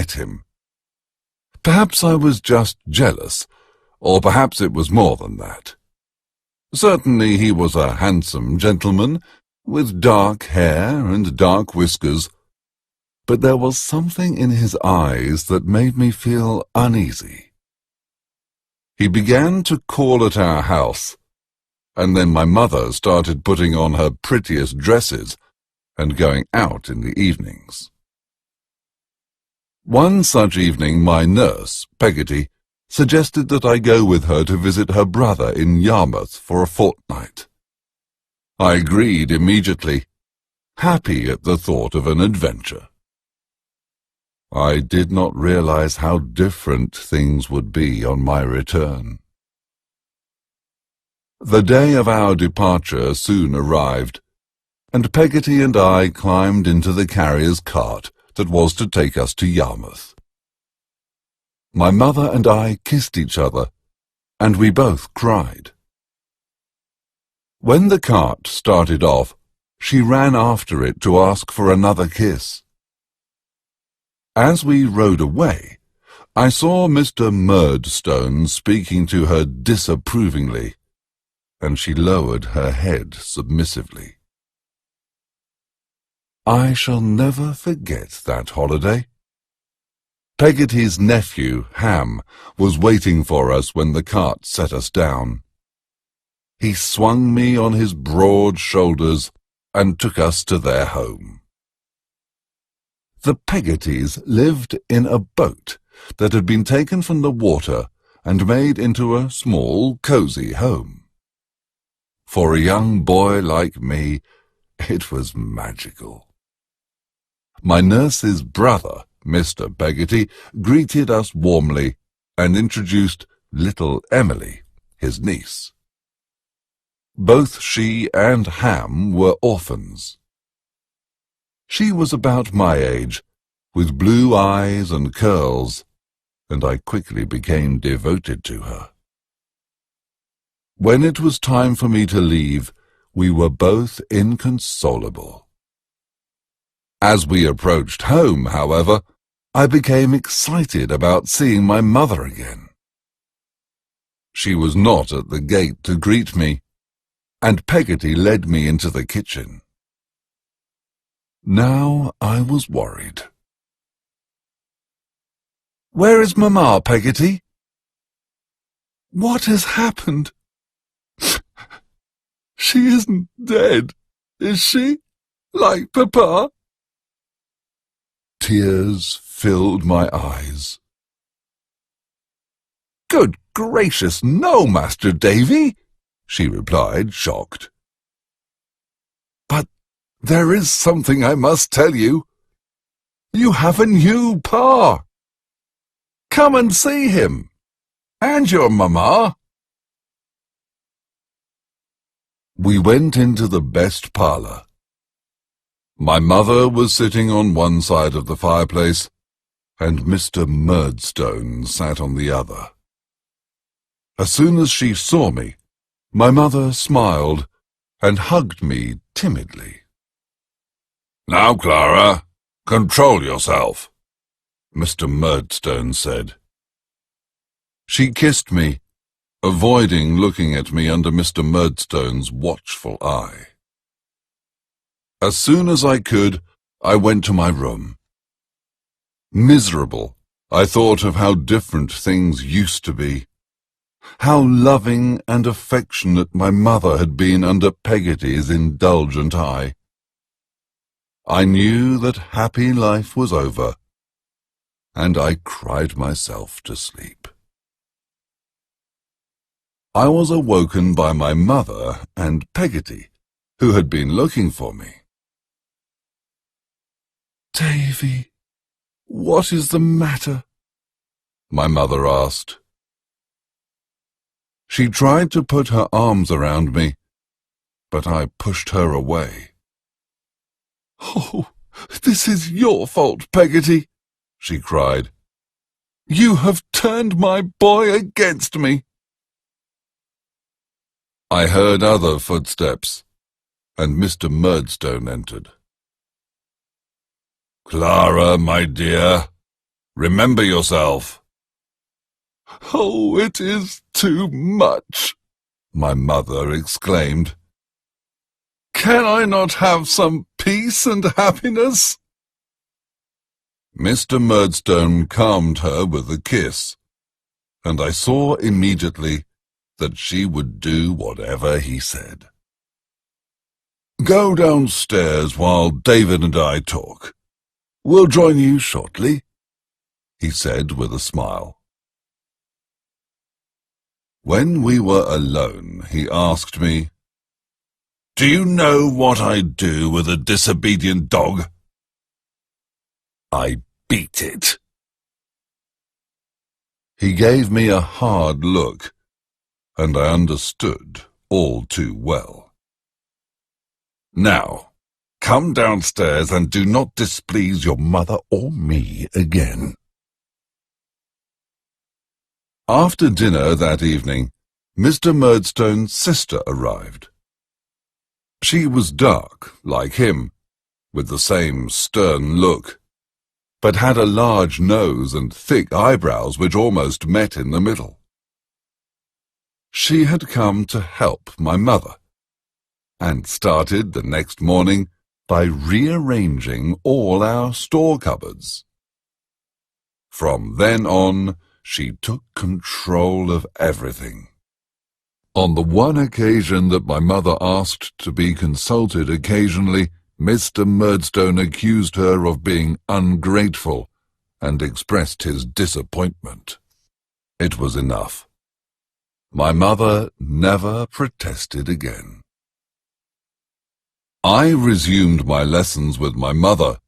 met him. Perhaps I was just jealous, or perhaps it was more than that. Certainly he was a handsome gentleman, with dark hair and dark whiskers, but there was something in his eyes that made me feel uneasy. He began to call at our house, and then my mother started putting on her prettiest dresses and going out in the evenings. One such evening my nurse, Peggotty, suggested that I go with her to visit her brother in Yarmouth for a fortnight. I agreed immediately, happy at the thought of an adventure. I did not realize how different things would be on my return. The day of our departure soon arrived, and Peggotty and I climbed into the carrier's cart that was to take us to Yarmouth. My mother and I kissed each other, and we both cried. When the cart started off, she ran after it to ask for another kiss. As we rode away, I saw Mr. Murdstone speaking to her disapprovingly, and she lowered her head submissively. I shall never forget that holiday. Peggotty's nephew, Ham, was waiting for us when the cart set us down. He swung me on his broad shoulders and took us to their home. The Peggottys lived in a boat that had been taken from the water and made into a small, cosy home. For a young boy like me, it was magical. My nurse's brother, Mr. Peggotty, greeted us warmly and introduced little Emily, his niece. Both she and Ham were orphans. She was about my age, with blue eyes and curls, and I quickly became devoted to her. When it was time for me to leave, we were both inconsolable. As we approached home, however, I became excited about seeing my mother again. She was not at the gate to greet me, and Peggotty led me into the kitchen. Now I was worried. "Where is Mamma, Peggotty?" "What has happened?" "She isn't dead, is she, like Papa?" Tears filled my eyes. "Good gracious, no, Master Davy," she replied, shocked. "But there is something I must tell you. You have a new Pa. Come and see him, and your Mamma." We went into the best parlour. My mother was sitting on one side of the fireplace, and Mr. Murdstone sat on the other. As soon as she saw me, my mother smiled and hugged me timidly. "Now, Clara, control yourself," Mr. Murdstone said. She kissed me, avoiding looking at me under Mr. Murdstone's watchful eye. As soon as I could, I went to my room. Miserable, I thought of how different things used to be, how loving and affectionate my mother had been under Peggotty's indulgent eye. I knew that happy life was over, and I cried myself to sleep. I was awoken by my mother and Peggotty, who had been looking for me. "Davy, what is the matter?" my mother asked. She tried to put her arms around me, but I pushed her away. "Oh, this is your fault, Peggotty," she cried. "You have turned my boy against me." I heard other footsteps, and Mr. Murdstone entered. "Clara, my dear," Remember yourself." "Oh, it is too much," my mother exclaimed. "Can I not have some peace and happiness?" Mr. Murdstone calmed her with a kiss, and I saw immediately that she would do whatever he said. "Go downstairs while David and I talk. We'll join you shortly," he said with a smile. When we were alone, he asked me, "Do you know what I do with a disobedient dog?" "I beat it." He gave me a hard look, and I understood all too well. "Now, come downstairs and do not displease your mother or me again." After dinner that evening, Mr. Murdstone's sister arrived. She was dark, like him, with the same stern look, but had a large nose and thick eyebrows which almost met in the middle. She had come to help my mother, and started the next morning by rearranging all our store cupboards. From then on, she took control of everything. On the one occasion that my mother asked to be consulted occasionally, Mr. Murdstone accused her of being ungrateful and expressed his disappointment. It was enough. My mother never protested again. I resumed my lessons with my mother,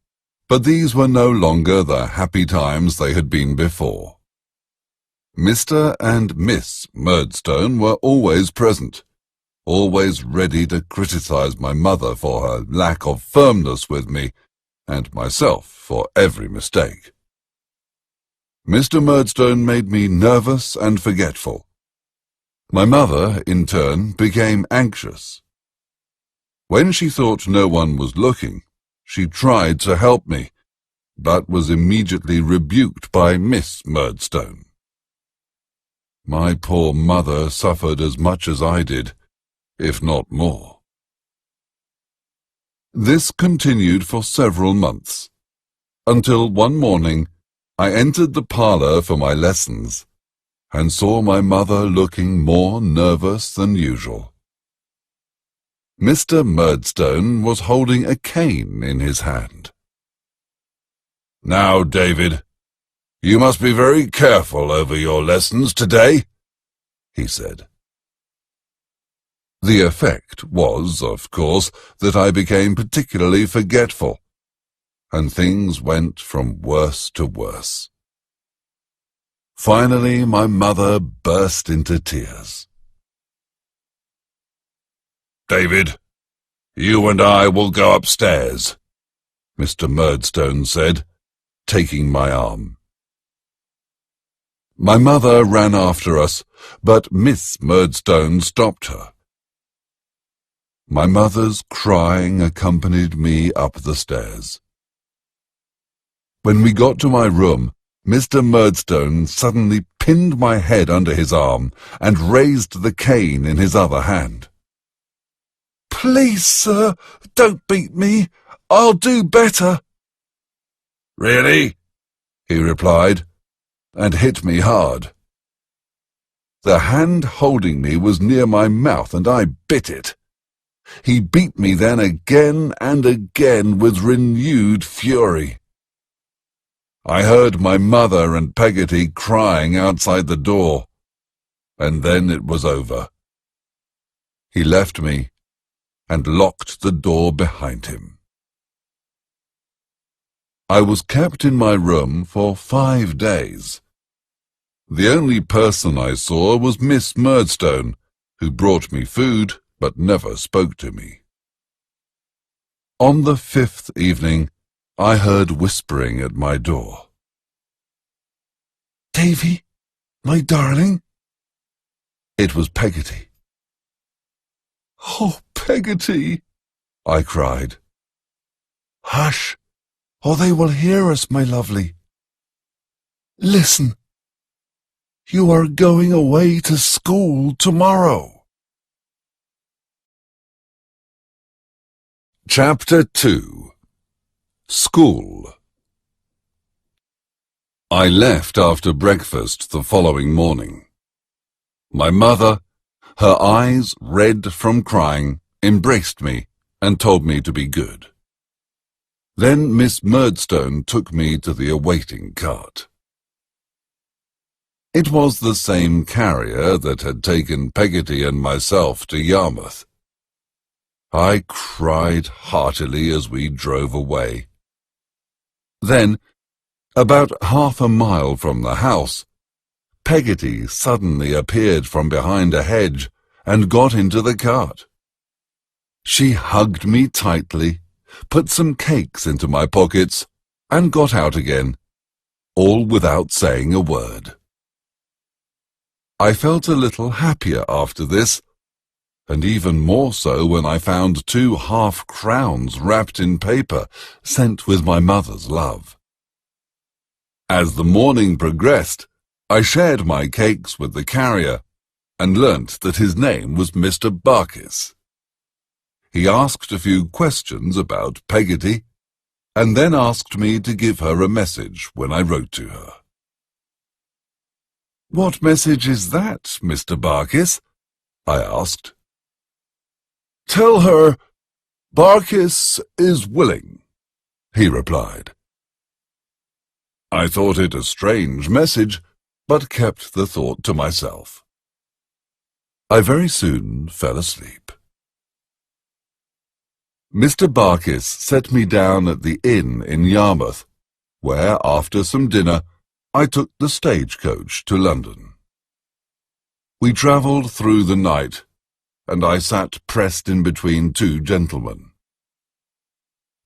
but these were no longer the happy times they had been before. Mr. and Miss Murdstone were always present, always ready to criticize my mother for her lack of firmness with me, and myself for every mistake. Mr. Murdstone made me nervous and forgetful. My mother, in turn, became anxious. When she thought no one was looking, she tried to help me, but was immediately rebuked by Miss Murdstone. My poor mother suffered as much as I did, if not more. This continued for several months, until one morning I entered the parlour for my lessons, and saw my mother looking more nervous than usual. Mr. Murdstone was holding a cane in his hand. "Now, David, you must be very careful over your lessons today," he said. The effect was, of course, that I became particularly forgetful, and things went from worse to worse. Finally, my mother burst into tears. "David, you and I will go upstairs," Mr. Murdstone said, taking my arm. My mother ran after us, but Miss Murdstone stopped her. My mother's crying accompanied me up the stairs. When we got to my room, Mr. Murdstone suddenly pinned my head under his arm and raised the cane in his other hand. "Please, sir, don't beat me. I'll do better." "Really?" he replied, and hit me hard. The hand holding me was near my mouth, and I bit it. He beat me then again and again with renewed fury. I heard my mother and Peggotty crying outside the door, and then it was over. He left me and locked the door behind him. I was kept in my room for 5 days. The only person I saw was Miss Murdstone, who brought me food but never spoke to me. On the 5th evening, I heard whispering at my door. "Davy, my darling?" It was Peggotty. "Oh, Peggotty!" I cried. "Hush, or they will hear us, my lovely." Listen. You are going away to school tomorrow. Chapter 2. School. I left after breakfast the following morning. My mother, her eyes red from crying, embraced me and told me to be good. Then Miss Murdstone took me to the awaiting cart. It was the same carrier that had taken Peggotty and myself to Yarmouth. I cried heartily as we drove away. Then, about half a mile from the house, Peggotty suddenly appeared from behind a hedge and got into the cart. She hugged me tightly, put some cakes into my pockets, and got out again, all without saying a word. I felt a little happier after this, and even more so when I found 2 half-crowns wrapped in paper sent with my mother's love. As the morning progressed, I shared my cakes with the carrier and learnt that his name was Mr. Barkis. He asked a few questions about Peggotty, and then asked me to give her a message when I wrote to her. "What message is that, Mr. Barkis?" I asked. "Tell her Barkis is willing," he replied. I thought it a strange message, but kept the thought to myself. I very soon fell asleep. Mr. Barkis set me down at the inn in Yarmouth, where, after some dinner, I took the stagecoach to London. We travelled through the night, and I sat pressed in between 2 gentlemen.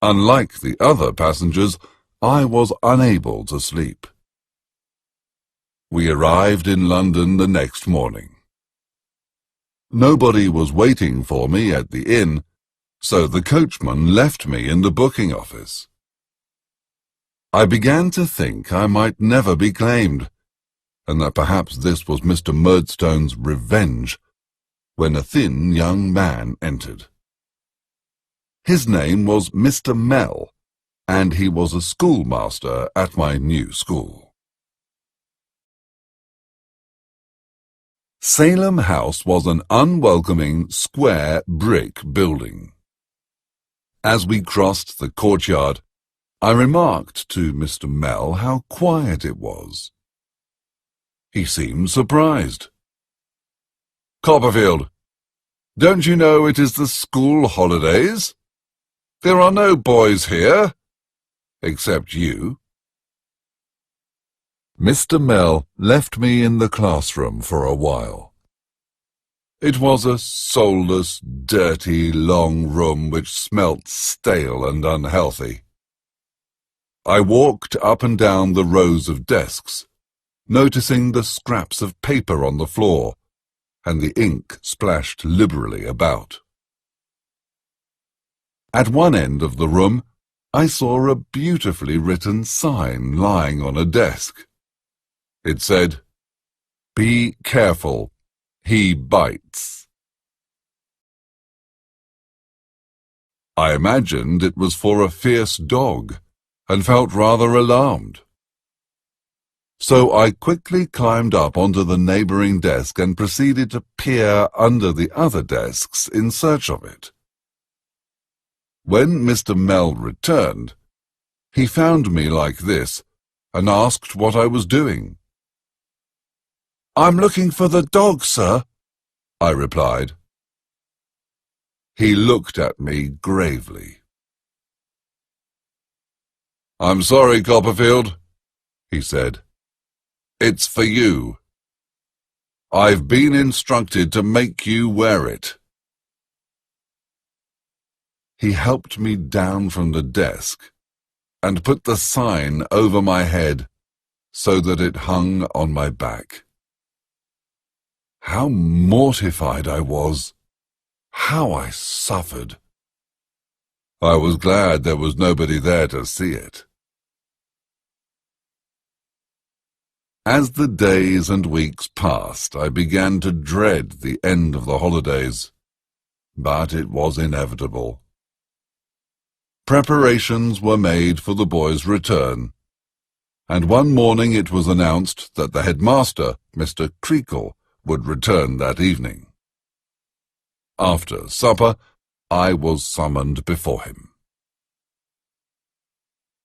Unlike the other passengers, I was unable to sleep. We arrived in London the next morning. Nobody was waiting for me at the inn, so the coachman left me in the booking office. I began to think I might never be claimed, and that perhaps this was Mr. Murdstone's revenge, when a thin young man entered. His name was Mr. Mell, and he was a schoolmaster at my new school. Salem House was an unwelcoming, square brick building. As we crossed the courtyard, I remarked to Mr. Mell how quiet it was. He seemed surprised. "Copperfield, don't you know it is the school holidays? There are no boys here, except you." Mr. Mell left me in the classroom for a while. It was a soulless, dirty, long room which smelt stale and unhealthy. I walked up and down the rows of desks, noticing the scraps of paper on the floor and the ink splashed liberally about. At one end of the room, I saw a beautifully written sign lying on a desk. It said, "Be careful, he bites." I imagined it was for a fierce dog, and felt rather alarmed. So I quickly climbed up onto the neighbouring desk and proceeded to peer under the other desks in search of it. When Mr. Mell returned, he found me like this, and asked what I was doing. "I'm looking for the dog, sir," I replied. He looked at me gravely. "I'm sorry, Copperfield," he said. "It's for you. I've been instructed to make you wear it." He helped me down from the desk and put the sign over my head so that it hung on my back. How mortified I was! How I suffered! I was glad there was nobody there to see it. As the days and weeks passed, I began to dread the end of the holidays, but it was inevitable. Preparations were made for the boys' return, and one morning it was announced that the headmaster, Mr. Creakle, would return that evening. After supper, I was summoned before him.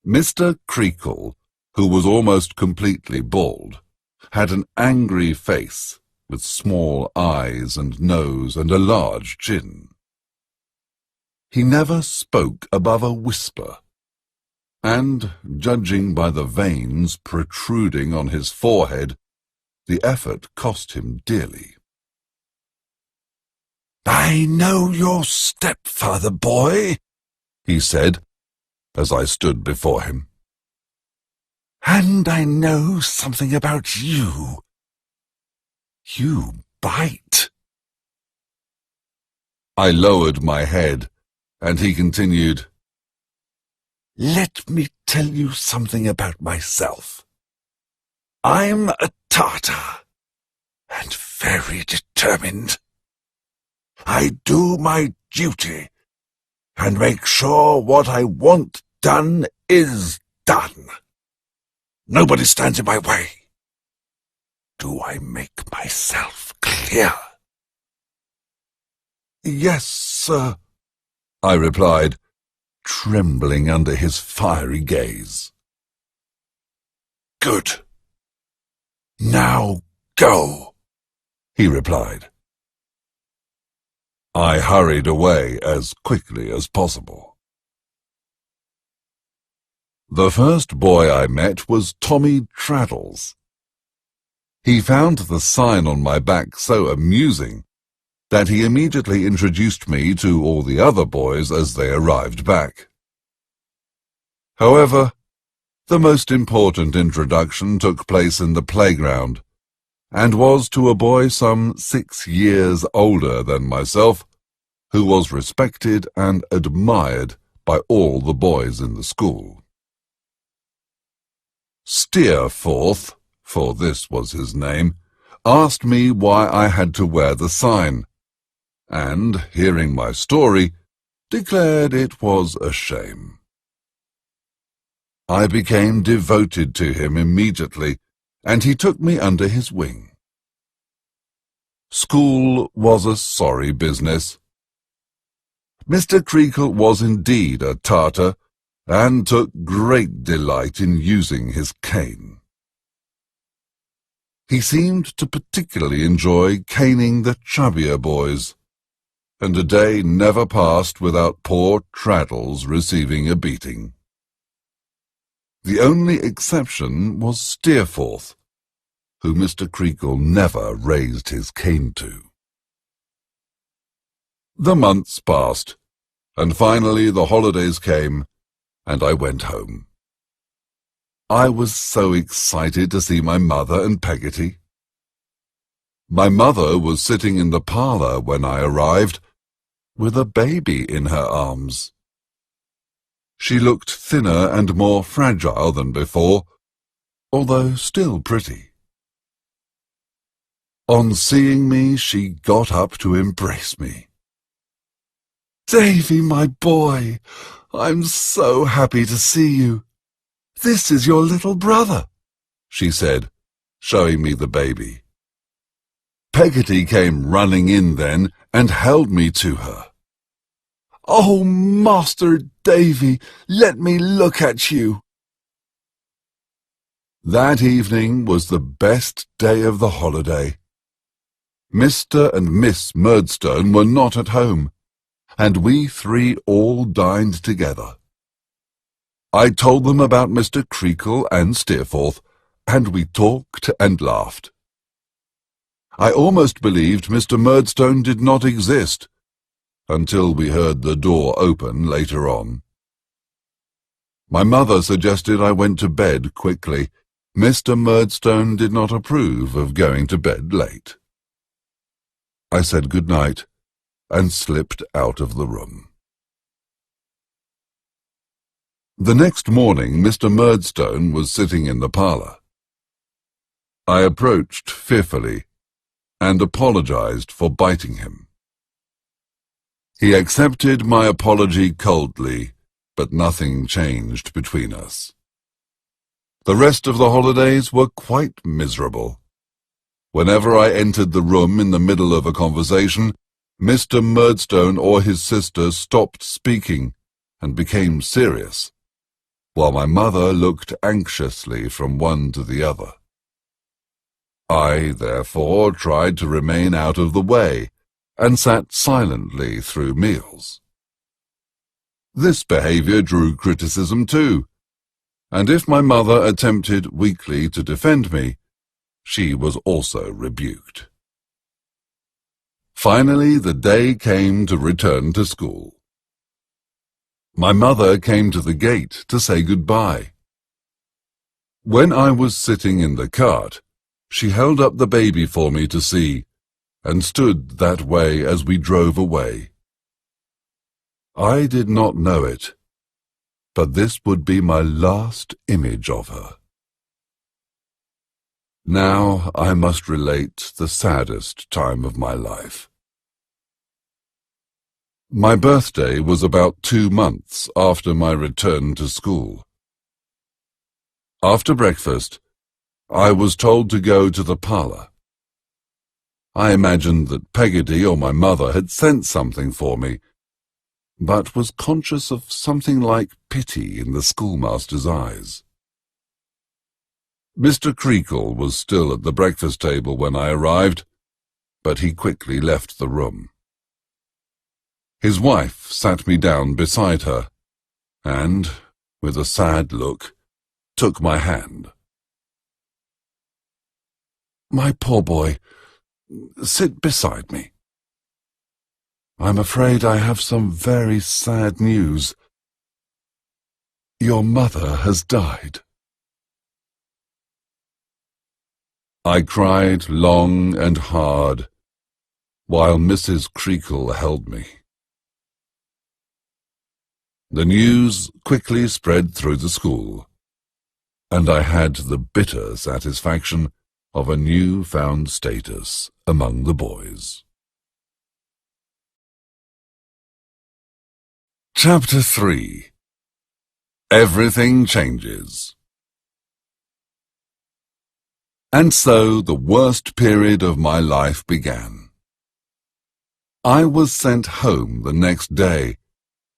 Mr. Creakle, who was almost completely bald, had an angry face with small eyes and nose and a large chin. He never spoke above a whisper, and, judging by the veins protruding on his forehead, the effort cost him dearly. "I know your stepfather, boy," he said, as I stood before him. "And I know something about you. You bite." I lowered my head, and he continued, "Let me tell you something about myself. I'm a Tartar, and very determined. I do my duty, and make sure what I want done is done. Nobody stands in my way. Do I make myself clear?" "Yes, sir," I replied, trembling under his fiery gaze. "Good. Now go," he replied. I hurried away as quickly as possible. The first boy I met was Tommy Traddles. He found the sign on my back so amusing that he immediately introduced me to all the other boys as they arrived back. However, the most important introduction took place in the playground, and was to a boy some 6 years older than myself, who was respected and admired by all the boys in the school. Steerforth, for this was his name, asked me why I had to wear the sign, and, hearing my story, declared it was a shame. I became devoted to him immediately, and he took me under his wing. School was a sorry business. Mr. Creakle was indeed a Tartar, and took great delight in using his cane. He seemed to particularly enjoy caning the chubbier boys, and a day never passed without poor Traddles receiving a beating. The only exception was Steerforth, who Mr. Creakle never raised his cane to. The months passed, and finally the holidays came, and I went home. I was so excited to see my mother and Peggotty. My mother was sitting in the parlour when I arrived, with a baby in her arms. She looked thinner and more fragile than before, although still pretty. On seeing me, she got up to embrace me. "Davy, my boy, I'm so happy to see you. This is your little brother," she said, showing me the baby. Peggotty came running in then and held me to her. "Oh, Master Davy, let me look at you." That evening was the best day of the holiday. Mr. and Miss Murdstone were not at home, and we three all dined together. I told them about Mr. Creakle and Steerforth, and we talked and laughed. I almost believed Mr. Murdstone did not exist, until we heard the door open later on. My mother suggested I went to bed quickly. Mr. Murdstone did not approve of going to bed late. I said good night and slipped out of the room. The next morning Mr. Murdstone was sitting in the parlour. I approached fearfully and apologized for biting him. He accepted my apology coldly, but nothing changed between us. The rest of the holidays were quite miserable. Whenever I entered the room in the middle of a conversation, Mr. Murdstone or his sister stopped speaking and became serious, while my mother looked anxiously from one to the other. I, therefore, tried to remain out of the way and sat silently through meals. This behavior drew criticism too, and if my mother attempted weakly to defend me, she was also rebuked. Finally, the day came to return to school. My mother came to the gate to say goodbye. When I was sitting in the cart, she held up the baby for me to see, and stood that way as we drove away. I did not know it, but this would be my last image of her. Now I must relate the saddest time of my life. My birthday was about 2 months after my return to school. After breakfast, I was told to go to the parlour. I imagined that Peggotty or my mother had sent something for me, but was conscious of something like pity in the schoolmaster's eyes. Mr. Creakle was still at the breakfast table when I arrived, but he quickly left the room. His wife sat me down beside her, and, with a sad look, took my hand. "My poor boy, sit beside me. I'm afraid I have some very sad news. Your mother has died." I cried long and hard, while Mrs. Creakle held me. The news quickly spread through the school, and I had the bitter satisfaction of a new-found status among the boys. Chapter 3. Everything Changes. And so the worst period of my life began. I was sent home the next day,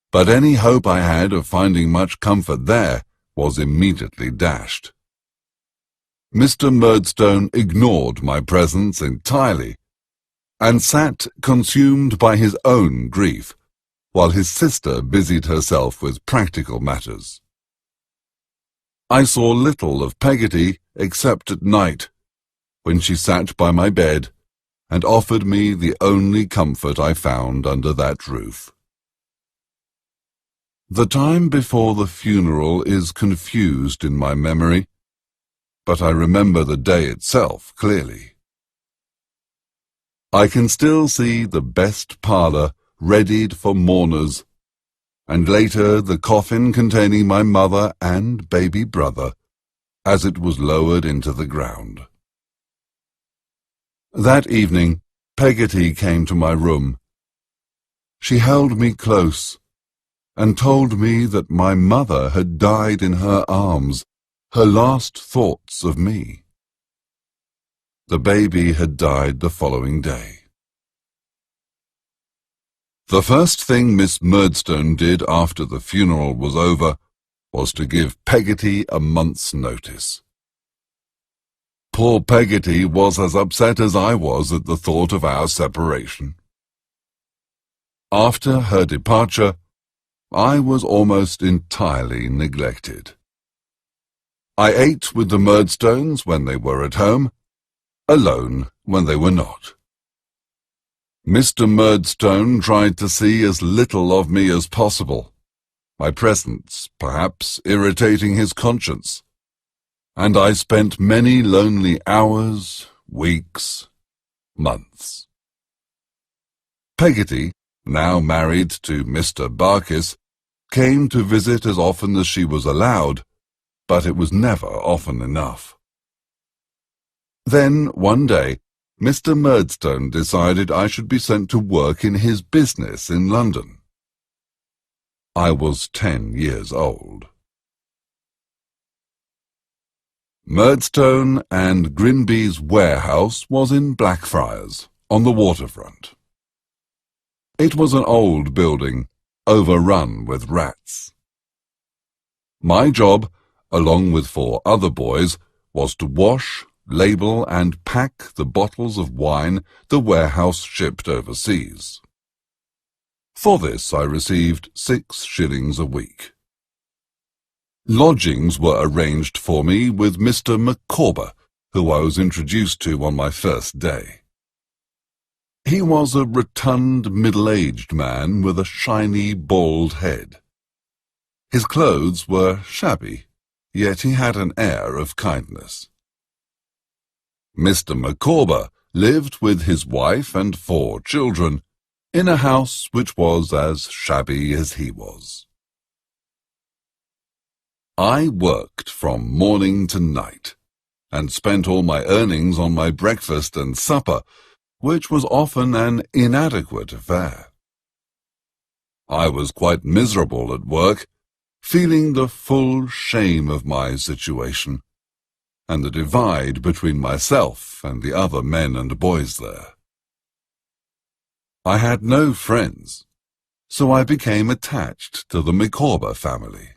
but any hope I had of finding much comfort there was immediately dashed. Mr. Murdstone ignored my presence entirely, and sat consumed by his own grief, while his sister busied herself with practical matters. I saw little of Peggotty except at night, when she sat by my bed and offered me the only comfort I found under that roof. The time before the funeral is confused in my memory, but I remember the day itself clearly. I can still see the best parlour readied for mourners, and later the coffin containing my mother and baby brother, as it was lowered into the ground. That evening, Peggotty came to my room. She held me close, and told me that my mother had died in her arms, her last thoughts of me. The baby had died the following day. The first thing Miss Murdstone did after the funeral was over was to give Peggotty a month's notice. Poor Peggotty was as upset as I was at the thought of our separation. After her departure, I was almost entirely neglected. I ate with the Murdstones when they were at home, alone when they were not. Mr. Murdstone tried to see as little of me as possible, my presence perhaps irritating his conscience, and I spent many lonely hours, weeks, months. Peggotty, now married to Mr. Barkis, came to visit as often as she was allowed, but it was never often enough. Then, one day, Mr. Murdstone decided I should be sent to work in his business in London. I was 10 years old. Murdstone and Grinby's warehouse was in Blackfriars, on the waterfront. It was an old building, overrun with rats. My job, along with 4 other boys, was to wash, label and pack the bottles of wine the warehouse shipped overseas. For this I received 6 shillings a week. Lodgings were arranged for me with Mr. Micawber, who I was introduced to on my first day. He was a rotund, middle-aged man with a shiny, bald head. His clothes were shabby, yet he had an air of kindness. Mr. Micawber lived with his wife and 4 children in a house which was as shabby as he was. I worked from morning to night, and spent all my earnings on my breakfast and supper, which was often an inadequate affair. I was quite miserable at work, feeling the full shame of my situation, and the divide between myself and the other men and boys there. I had no friends, so I became attached to the Micawber family.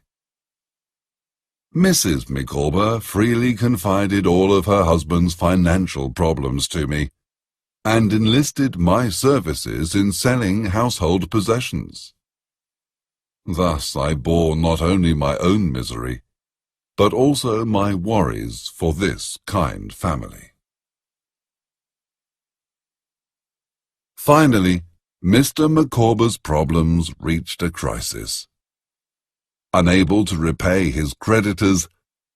Mrs. Micawber freely confided all of her husband's financial problems to me, and enlisted my services in selling household possessions. Thus I bore not only my own misery, but also my worries for this kind family. Finally, Mr. Micawber's problems reached a crisis. Unable to repay his creditors,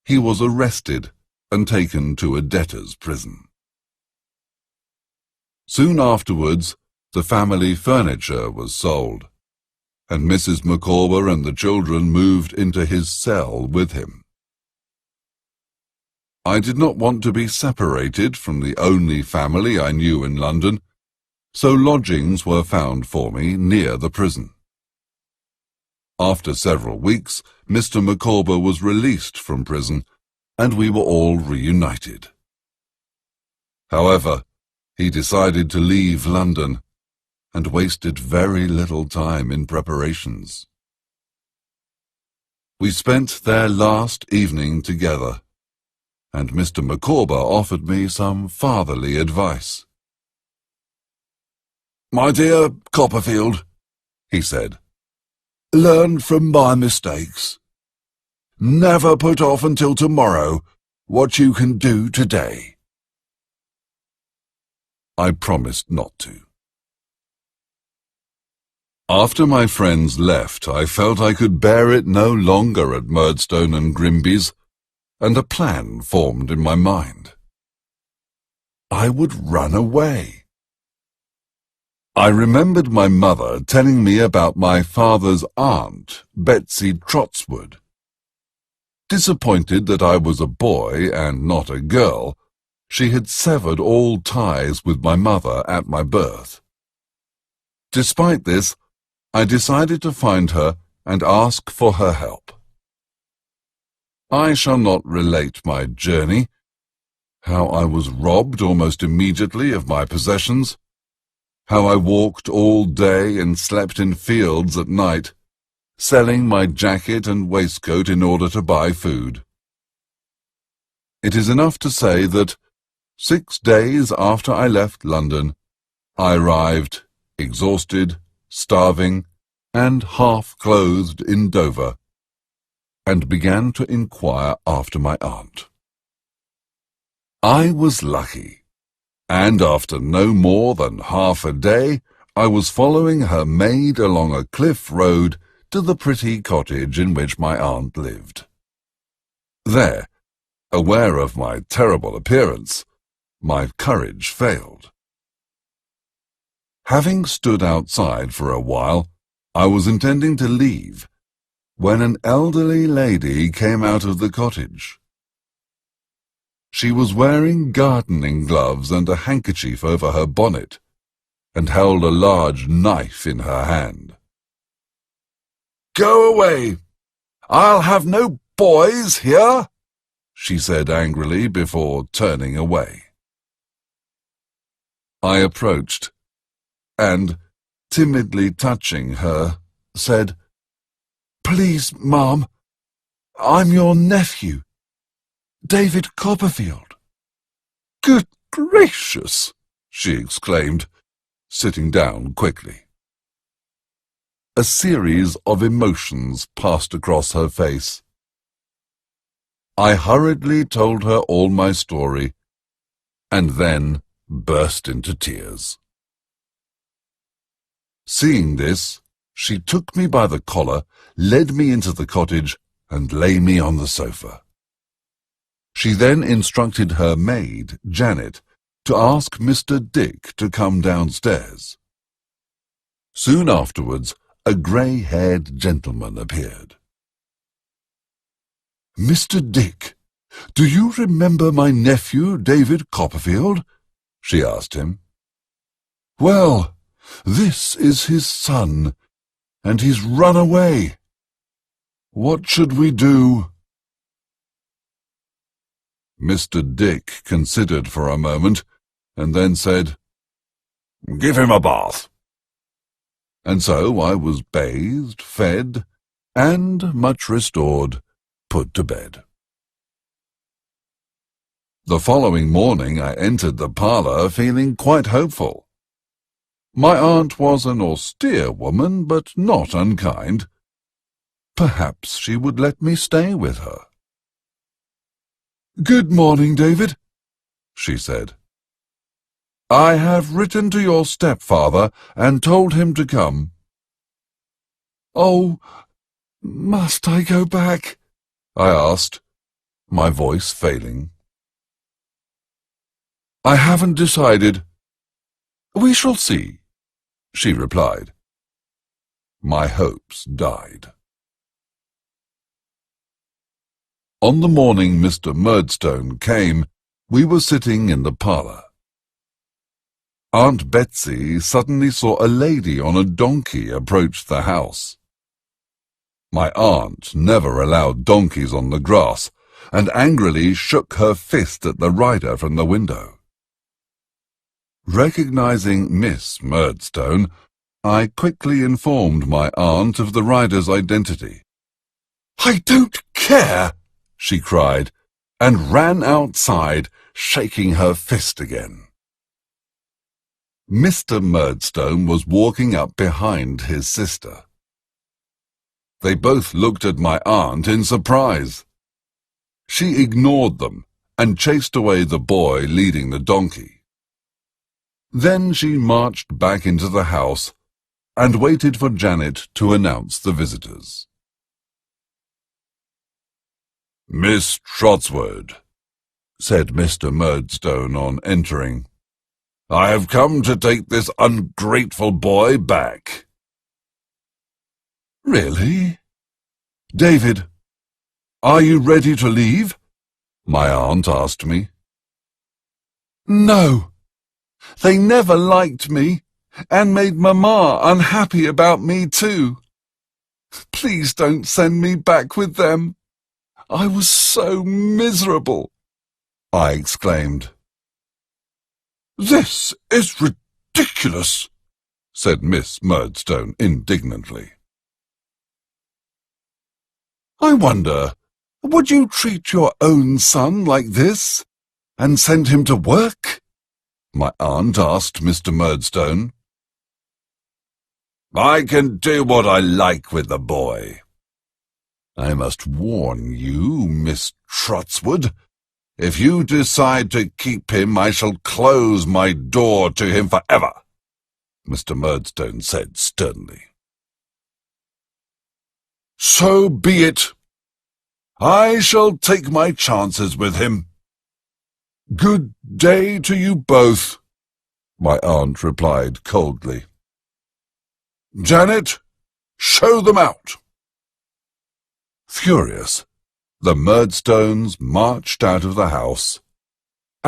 he was arrested and taken to a debtor's prison. Soon afterwards, the family furniture was sold, and Mrs. Micawber and the children moved into his cell with him. I did not want to be separated from the only family I knew in London, so lodgings were found for me near the prison. After several weeks, Mr. Micawber was released from prison, and we were all reunited. However, he decided to leave London, and wasted very little time in preparations. We spent their last evening together, and Mr. Micawber offered me some fatherly advice. "My dear Copperfield," he said, "learn from my mistakes. Never put off until tomorrow what you can do today." I promised not to. After my friends left, I felt I could bear it no longer at Murdstone and Grinby's, and a plan formed in my mind. I would run away. I remembered my mother telling me about my father's aunt, Betsy Trotswood. Disappointed that I was a boy and not a girl, she had severed all ties with my mother at my birth. Despite this, I decided to find her and ask for her help. I shall not relate my journey, how I was robbed almost immediately of my possessions, how I walked all day and slept in fields at night, selling my jacket and waistcoat in order to buy food. It is enough to say that 6 days after I left London, I arrived, exhausted, starving, and half-clothed in Dover, and began to inquire after my aunt. I was lucky, and after no more than half a day, I was following her maid along a cliff road to the pretty cottage in which my aunt lived. There, aware of my terrible appearance, my courage failed. Having stood outside for a while, I was intending to leave, when an elderly lady came out of the cottage. She was wearing gardening gloves and a handkerchief over her bonnet, and held a large knife in her hand. "Go away! I'll have no boys here," she said angrily before turning away. I approached, and, timidly touching her, said, "Please, Ma'am, I'm your nephew, David Copperfield." "Good gracious!" she exclaimed, sitting down quickly. A series of emotions passed across her face. I hurriedly told her all my story, and then burst into tears. Seeing this, she took me by the collar, led me into the cottage, and laid me on the sofa. She then instructed her maid, Janet, to ask Mr. Dick to come downstairs. Soon afterwards, a grey-haired gentleman appeared. "Mr. Dick, do you remember my nephew, David Copperfield?" she asked him. "Well, this is his son, and he's run away. What should we do?" Mr. Dick considered for a moment, and then said, "Give him a bath." And so I was bathed, fed, and, much restored, put to bed. The following morning I entered the parlour feeling quite hopeful. My aunt was an austere woman, but not unkind. Perhaps she would let me stay with her. "Good morning, David," she said. "I have written to your stepfather and told him to come." "Oh, must I go back?" I asked, my voice failing. "I haven't decided. We shall see," she replied. My hopes died. On the morning Mr. Murdstone came, we were sitting in the parlour. Aunt Betsy suddenly saw a lady on a donkey approach the house. My aunt never allowed donkeys on the grass, and angrily shook her fist at the rider from the window. Recognizing Miss Murdstone, I quickly informed my aunt of the rider's identity. "I don't care!" she cried, and ran outside, shaking her fist again. Mr. Murdstone was walking up behind his sister. They both looked at my aunt in surprise. She ignored them and chased away the boy leading the donkey. Then she marched back into the house and waited for Janet to announce the visitors. "Miss Trotswood," said Mr. Murdstone on entering, "I have come to take this ungrateful boy back." "Really? David, are you ready to leave?" my aunt asked me. "No. They never liked me, and made Mamma unhappy about me too. Please don't send me back with them. I was so miserable," I exclaimed. "This is ridiculous," said Miss Murdstone indignantly. "I wonder, would you treat your own son like this, and send him to work?" my aunt asked Mr. Murdstone. "I can do what I like with the boy. I must warn you, Miss Trotswood, if you decide to keep him, I shall close my door to him forever," Mr. Murdstone said sternly. "So be it. I shall take my chances with him. Good day to you both," my aunt replied coldly. "Janet, show them out." Furious, the Murdstones marched out of the house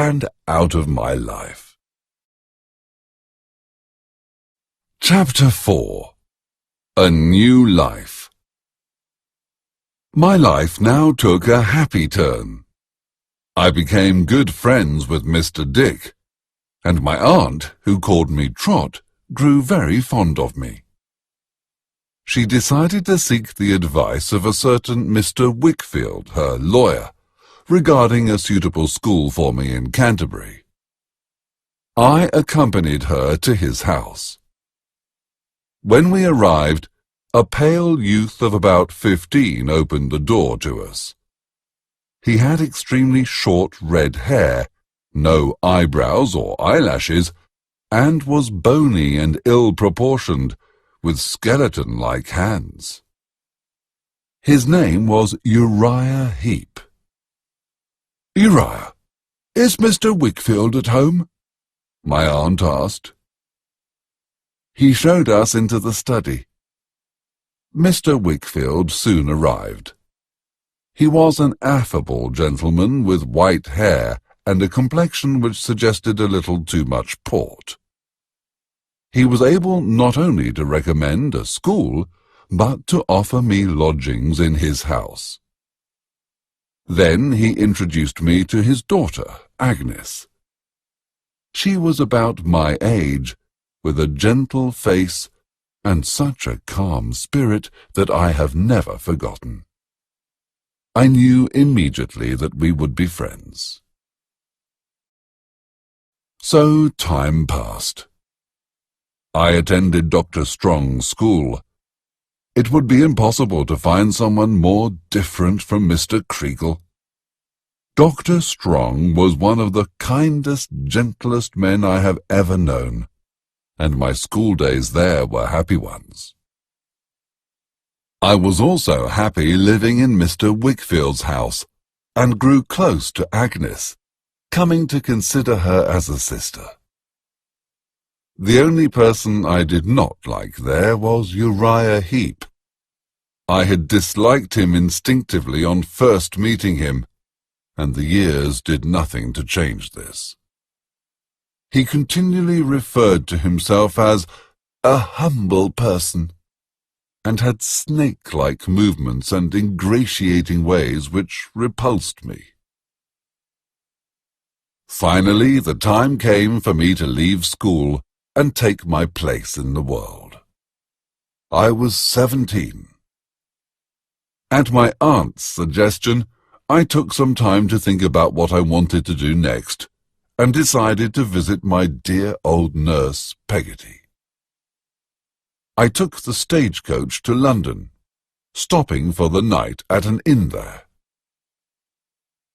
and out of my life. Chapter 4. A New Life. My life now took a happy turn. I became good friends with Mr. Dick, and my aunt, who called me Trot, grew very fond of me. She decided to seek the advice of a certain Mr. Wickfield, her lawyer, regarding a suitable school for me in Canterbury. I accompanied her to his house. When we arrived, a pale youth of about 15 opened the door to us. He had extremely short red hair, no eyebrows or eyelashes, and was bony and ill-proportioned, with skeleton-like hands. His name was Uriah Heep. "Uriah, is Mr. Wickfield at home?" my aunt asked. He showed us into the study. Mr. Wickfield soon arrived. He was an affable gentleman with white hair and a complexion which suggested a little too much port. He was able not only to recommend a school, but to offer me lodgings in his house. Then he introduced me to his daughter, Agnes. She was about my age, with a gentle face and such a calm spirit that I have never forgotten. I knew immediately that we would be friends. So time passed. I attended Dr. Strong's school. It would be impossible to find someone more different from Mr. Creakle. Dr. Strong was one of the kindest, gentlest men I have ever known, and my school days there were happy ones. I was also happy living in Mr. Wickfield's house, and grew close to Agnes, coming to consider her as a sister. The only person I did not like there was Uriah Heep. I had disliked him instinctively on first meeting him, and the years did nothing to change this. He continually referred to himself as a humble person, and had snake-like movements and ingratiating ways which repulsed me. Finally, the time came for me to leave school and take my place in the world. I was 17. At my aunt's suggestion, I took some time to think about what I wanted to do next, and decided to visit my dear old nurse, Peggotty. I took the stagecoach to London, stopping for the night at an inn there.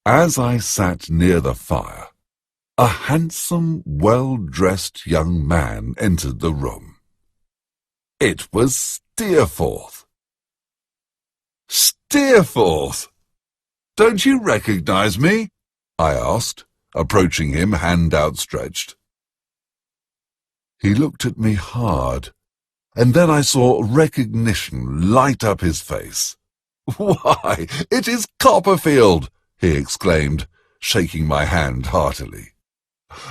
As I sat near the fire, a handsome, well-dressed young man entered the room. It was Steerforth. "Steerforth! Don't you recognize me?" I asked, approaching him hand outstretched. He looked at me hard, and then I saw recognition light up his face. "Why, it is Copperfield!" he exclaimed, shaking my hand heartily.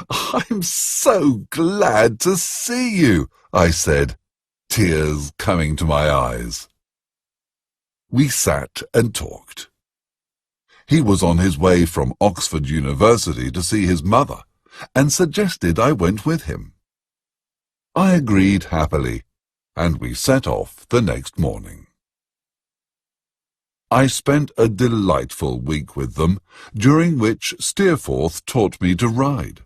"I'm so glad to see you," I said, tears coming to my eyes. We sat and talked. He was on his way from Oxford University to see his mother, and suggested I went with him. I agreed happily, and we set off the next morning. I spent a delightful week with them, during which Steerforth taught me to ride.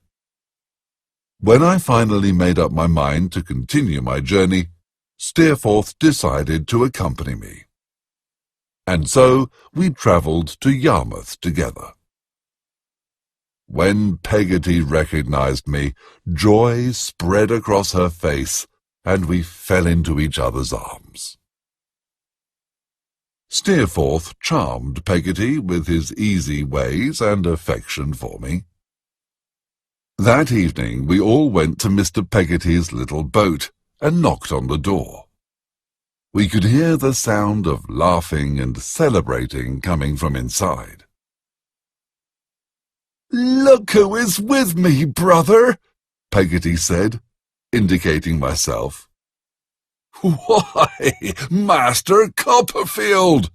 When I finally made up my mind to continue my journey, Steerforth decided to accompany me. And so we travelled to Yarmouth together. When Peggotty recognized me, joy spread across her face, and we fell into each other's arms. Steerforth charmed Peggotty with his easy ways and affection for me. That evening we all went to Mr. Peggotty's little boat and knocked on the door. We could hear the sound of laughing and celebrating coming from inside. "Look who is with me, brother," Peggotty said, indicating myself. "Why, Master Copperfield!"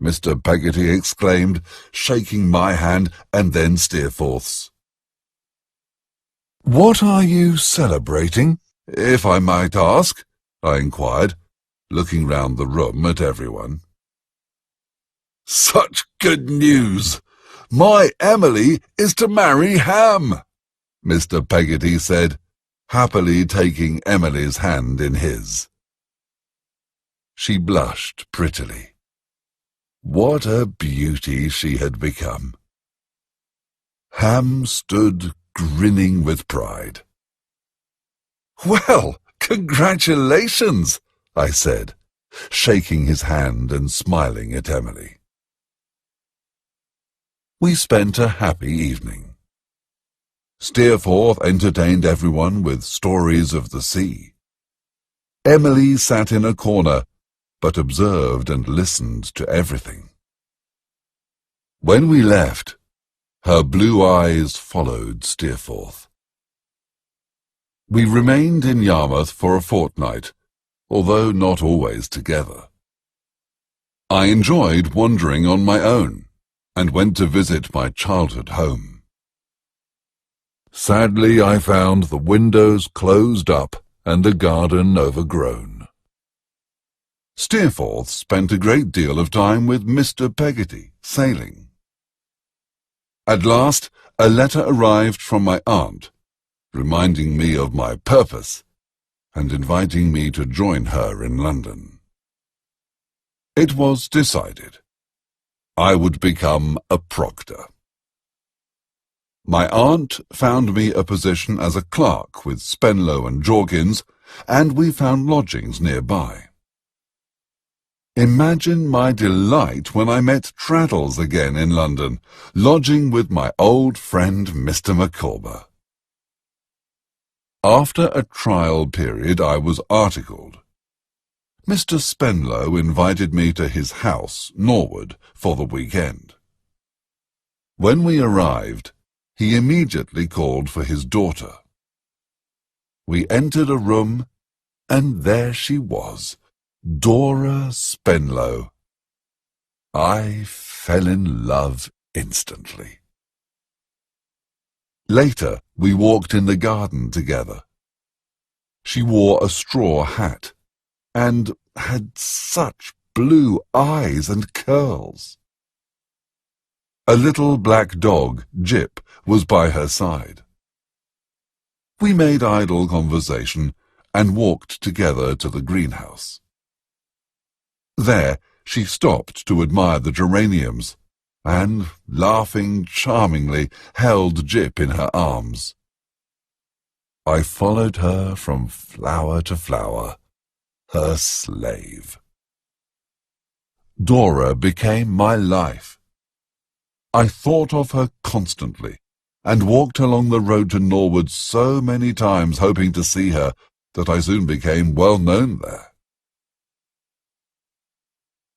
Mr. Peggotty exclaimed, shaking my hand and then Steerforth's. "What are you celebrating, if I might ask?" I inquired, looking round the room at everyone. "Such good news! My Emily is to marry Ham," Mr. Peggotty said, happily taking Emily's hand in his. She blushed prettily. What a beauty she had become. Ham stood grinning with pride. "Well, congratulations," I said, shaking his hand and smiling at Emily. We spent a happy evening. Steerforth entertained everyone with stories of the sea. Emily sat in a corner, but observed and listened to everything. When we left, her blue eyes followed Steerforth. We remained in Yarmouth for a fortnight, although not always together. I enjoyed wandering on my own, and went to visit my childhood home. Sadly, I found the windows closed up and the garden overgrown. Steerforth spent a great deal of time with Mr. Peggotty, sailing. At last, a letter arrived from my aunt, reminding me of my purpose and inviting me to join her in London. It was decided. I would become a proctor. My aunt found me a position as a clerk with Spenlow and Jorkins, and we found lodgings nearby. Imagine my delight when I met Traddles again in London, lodging with my old friend Mr. Micawber. After a trial period I was articled. Mr. Spenlow invited me to his house, Norwood, for the weekend. When we arrived, he immediately called for his daughter. We entered a room, and there she was, Dora Spenlow. I fell in love instantly. Later, we walked in the garden together. She wore a straw hat, and had such blue eyes and curls. A little black dog, Jip, was by her side. We made idle conversation and walked together to the greenhouse. There she stopped to admire the geraniums, and, laughing charmingly, held Jip in her arms. I followed her from flower to flower, her slave. Dora became my life. I thought of her constantly, and walked along the road to Norwood so many times hoping to see her that I soon became well known there.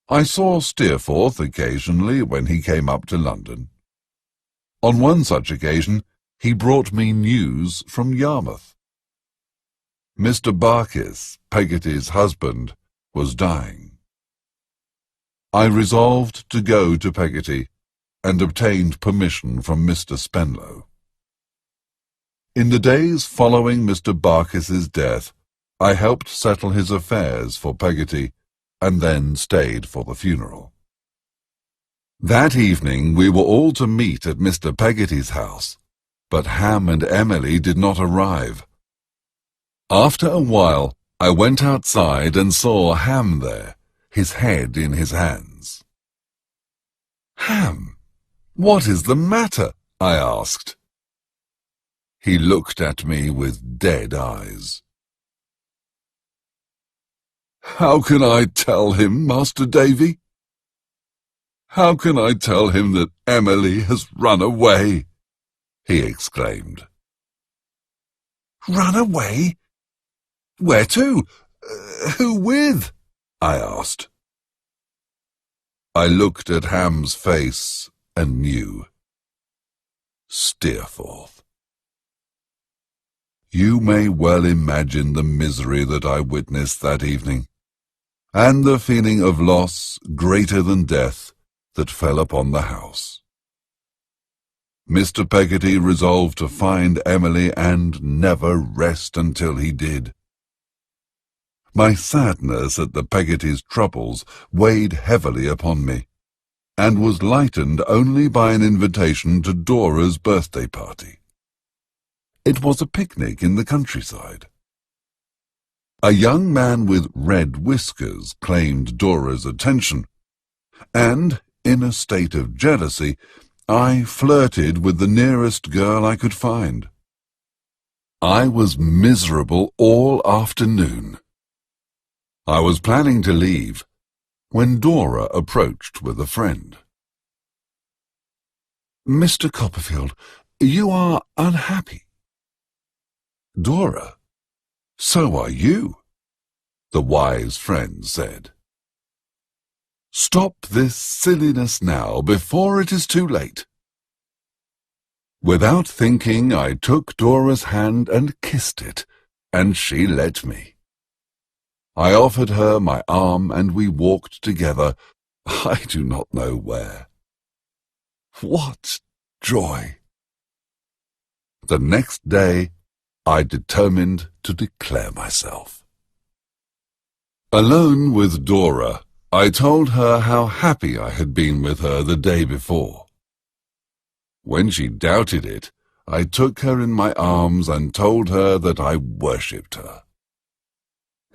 I saw Steerforth occasionally when he came up to London. On one such occasion he brought me news from Yarmouth. Mr. Barkis, Peggotty's husband, was dying. I resolved to go to Peggotty, and obtained permission from Mr. Spenlow. In the days following Mr. Barkis's death, I helped settle his affairs for Peggotty, and then stayed for the funeral. That evening we were all to meet at Mr. Peggotty's house, but Ham and Emily did not arrive. After a while, I went outside and saw Ham there, his head in his hands. "Ham, what is the matter?" I asked. He looked at me with dead eyes. "How can I tell him, Master Davy? How can I tell him that Emily has run away?" he exclaimed. "Run away? Where to? Who with?" I asked. I looked at Ham's face and knew. Steerforth. You may well imagine the misery that I witnessed that evening, and the feeling of loss greater than death that fell upon the house. Mr. Peggotty resolved to find Emily and never rest until he did. My sadness at the Peggottys' troubles weighed heavily upon me, and was lightened only by an invitation to Dora's birthday party. It was a picnic in the countryside. A young man with red whiskers claimed Dora's attention, and, in a state of jealousy, I flirted with the nearest girl I could find. I was miserable all afternoon. I was planning to leave when Dora approached with a friend. "Mr. Copperfield, you are unhappy." "Dora, so are you," the wise friend said. "Stop this silliness now before it is too late." Without thinking, I took Dora's hand and kissed it, and she let me. I offered her my arm, and we walked together, I do not know where. What joy! The next day, I determined to declare myself. Alone with Dora, I told her how happy I had been with her the day before. When she doubted it, I took her in my arms and told her that I worshipped her.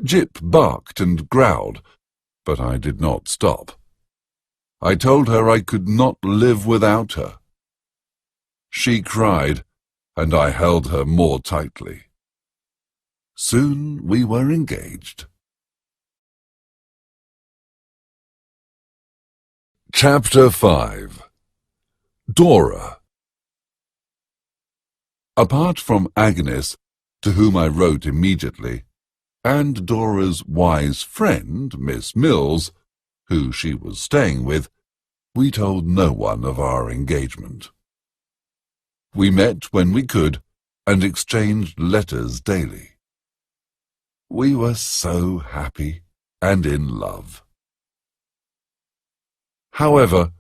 Jip barked and growled, but I did not stop. I told her I could not live without her. She cried, and I held her more tightly. Soon we were engaged. Chapter 5. Dora. Apart from Agnes, to whom I wrote immediately, and Dora's wise friend, Miss Mills, who she was staying with, we told no one of our engagement. We met when we could, and exchanged letters daily. We were so happy and in love. However,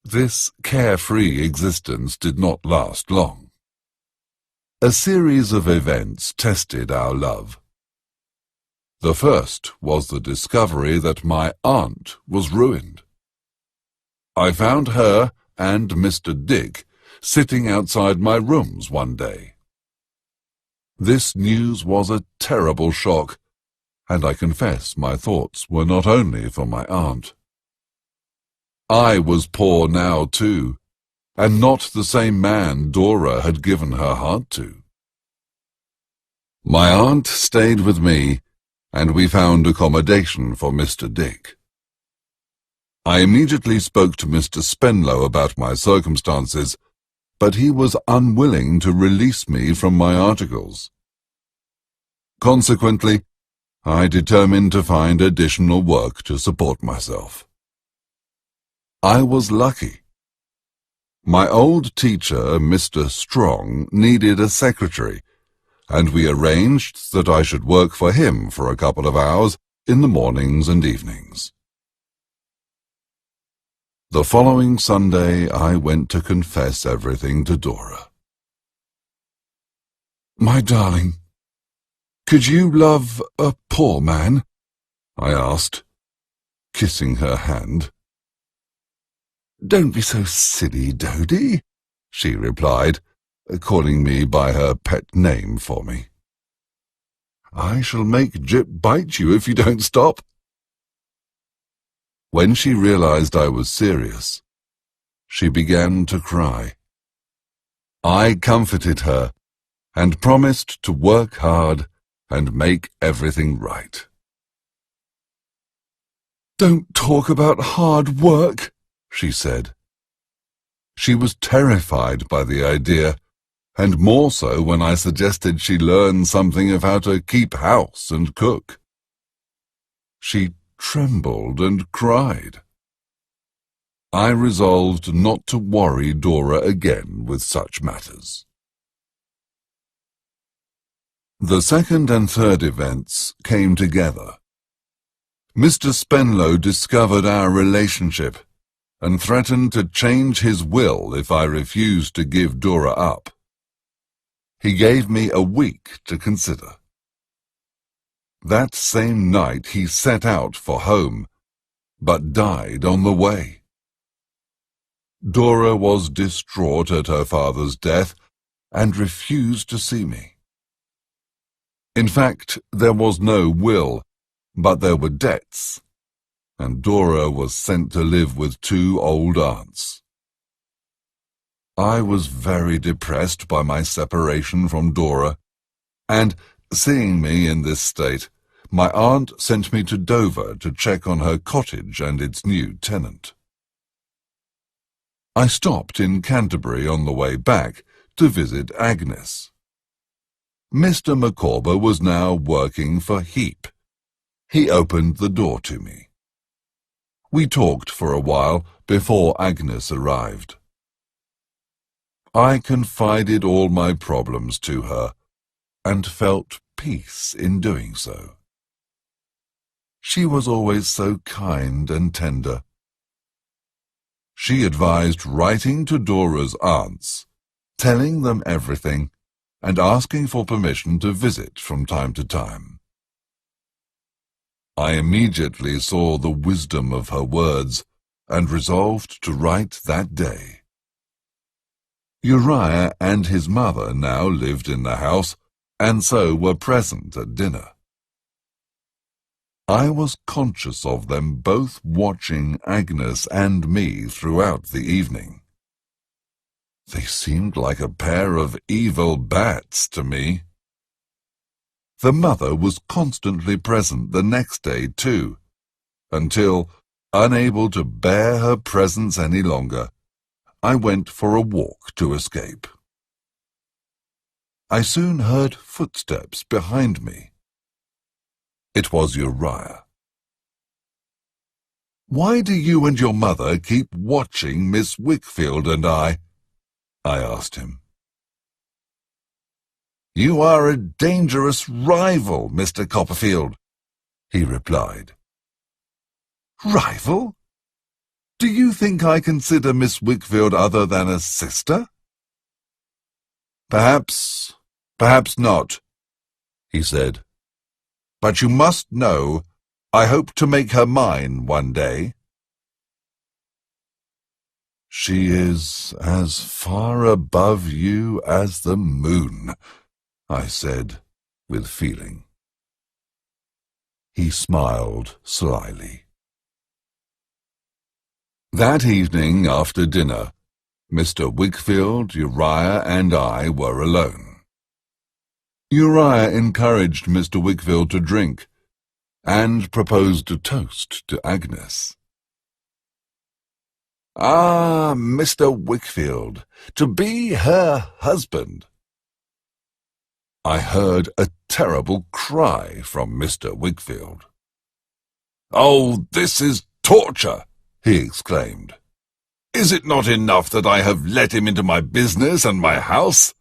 this carefree existence did not last long. A series of events tested our love. The first was the discovery that my aunt was ruined. I found her and Mr. Dick sitting outside my rooms one day. This news was a terrible shock, and I confess my thoughts were not only for my aunt. I was poor now too, and not the same man Dora had given her heart to. My aunt stayed with me, and we found accommodation for Mr. Dick. I immediately spoke to Mr. Spenlow about my circumstances, but he was unwilling to release me from my articles. Consequently, I determined to find additional work to support myself. I was lucky. My old teacher, Mr. Strong, needed a secretary, and we arranged that I should work for him for a couple of hours in the mornings and evenings. The following Sunday I went to confess everything to Dora. "My darling, could you love a poor man?" I asked, kissing her hand. "Don't be so silly, Dodie," she replied, calling me by her pet name for me. "I shall make Jip bite you if you don't stop." When she realized I was serious, she began to cry. I comforted her and promised to work hard and make everything right. "Don't talk about hard work," she said. She was terrified by the idea, and more so when I suggested she learn something of how to keep house and cook. She trembled and cried. I resolved not to worry Dora again with such matters. The second and third events came together. Mr. Spenlow discovered our relationship and threatened to change his will if I refused to give Dora up. He gave me a week to consider. That same night he set out for home, but died on the way. Dora was distraught at her father's death and refused to see me. In fact, there was no will, but there were debts, and Dora was sent to live with 2 old aunts. I was very depressed by my separation from Dora, and, seeing me in this state, my aunt sent me to Dover to check on her cottage and its new tenant. I stopped in Canterbury on the way back to visit Agnes. Mr. Micawber was now working for Heap. He opened the door to me. We talked for a while before Agnes arrived. I confided all my problems to her, and felt peace in doing so. She was always so kind and tender. She advised writing to Dora's aunts, telling them everything, and asking for permission to visit from time to time. I immediately saw the wisdom of her words, and resolved to write that day. Uriah and his mother now lived in the house, and so were present at dinner. I was conscious of them both watching Agnes and me throughout the evening. They seemed like a pair of evil bats to me. The mother was constantly present the next day too, until, unable to bear her presence any longer, I went for a walk to escape. I soon heard footsteps behind me. It was Uriah. "Why do you and your mother keep watching Miss Wickfield and I asked him. "You are a dangerous rival, Mr. Copperfield," he replied. "Rival? Do you think I consider Miss Wickfield other than a sister?" Perhaps not," he said. "But you must know, I hope to make her mine one day." "She is as far above you as the moon," I said, with feeling. He smiled slyly. That evening after dinner, Mr. Wickfield, Uriah, and I were alone. Uriah encouraged Mr. Wickfield to drink, and proposed a toast to Agnes. "Ah, Mr. Wickfield, to be her husband!" I heard a terrible cry from Mr. Wickfield. "Oh, this is torture!" he exclaimed. "Is it not enough that I have let him into my business and my house?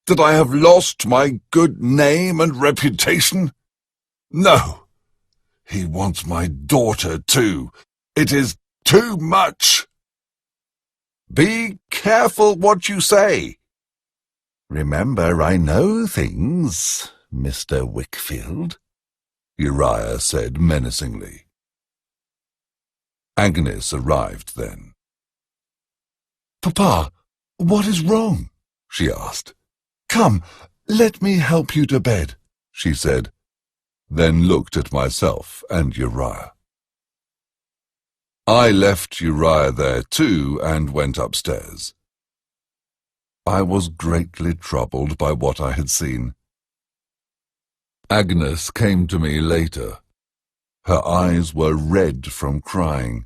That I have lost my good name and reputation? No! He wants my daughter, too. It is too much!" "Be careful what you say." "Remember, I know things, Mr. Wickfield," Uriah said menacingly. Agnes arrived then. "Papa, what is wrong?" she asked. "Come, let me help you to bed," she said, then looked at myself and Uriah. I left Uriah there too and went upstairs. I was greatly troubled by what I had seen. Agnes came to me later. Her eyes were red from crying,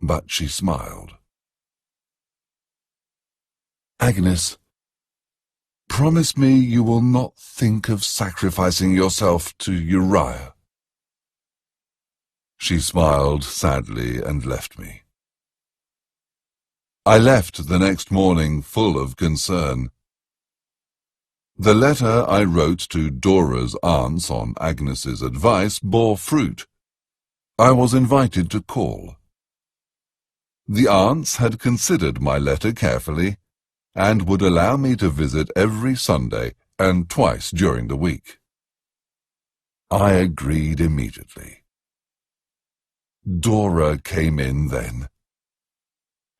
but she smiled. "Agnes, promise me you will not think of sacrificing yourself to Uriah." She smiled sadly and left me. I left the next morning full of concern. The letter I wrote to Dora's aunts on Agnes's advice bore fruit. I was invited to call. The aunts had considered my letter carefully and would allow me to visit every Sunday and twice during the week. I agreed immediately. Dora came in then.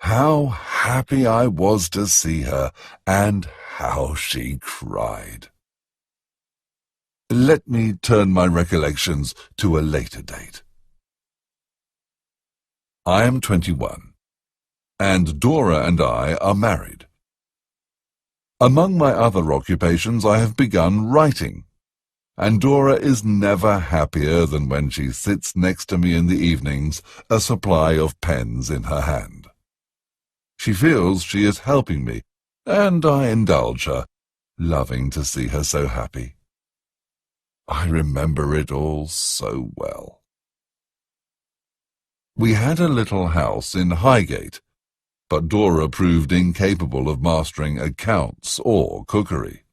How happy I was to see her, and how she cried. Let me turn my recollections to a later date. I am 21, and Dora and I are married. Among my other occupations, I have begun writing, and Dora is never happier than when she sits next to me in the evenings, a supply of pens in her hand. She feels she is helping me, and I indulge her, loving to see her so happy. I remember it all so well. We had a little house in Highgate, but Dora proved incapable of mastering accounts or cookery.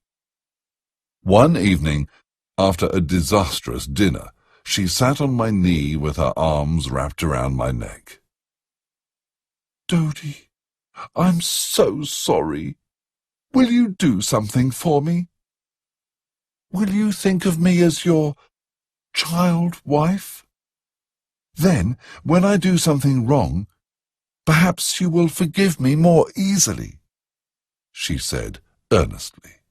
One evening, after a disastrous dinner, she sat on my knee with her arms wrapped around my neck. "Dodie, I'm so sorry. Will you do something for me? Will you think of me as your child wife? Then, when I do something wrong, perhaps you will forgive me more easily," she said earnestly.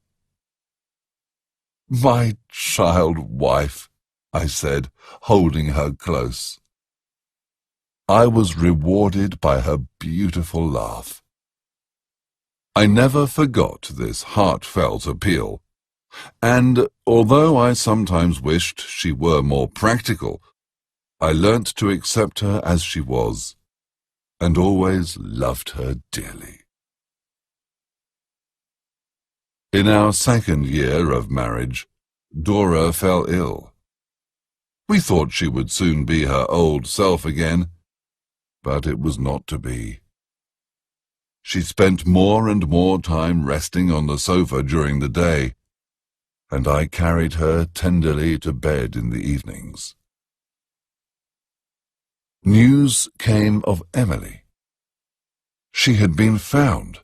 "My child wife," I said, holding her close. I was rewarded by her beautiful laugh. I never forgot this heartfelt appeal, and although I sometimes wished she were more practical, I learnt to accept her as she was, and always loved her dearly. In our second year of marriage, Dora fell ill. We thought she would soon be her old self again, but it was not to be. She spent more and more time resting on the sofa during the day, and I carried her tenderly to bed in the evenings. News came of Emily. She had been found.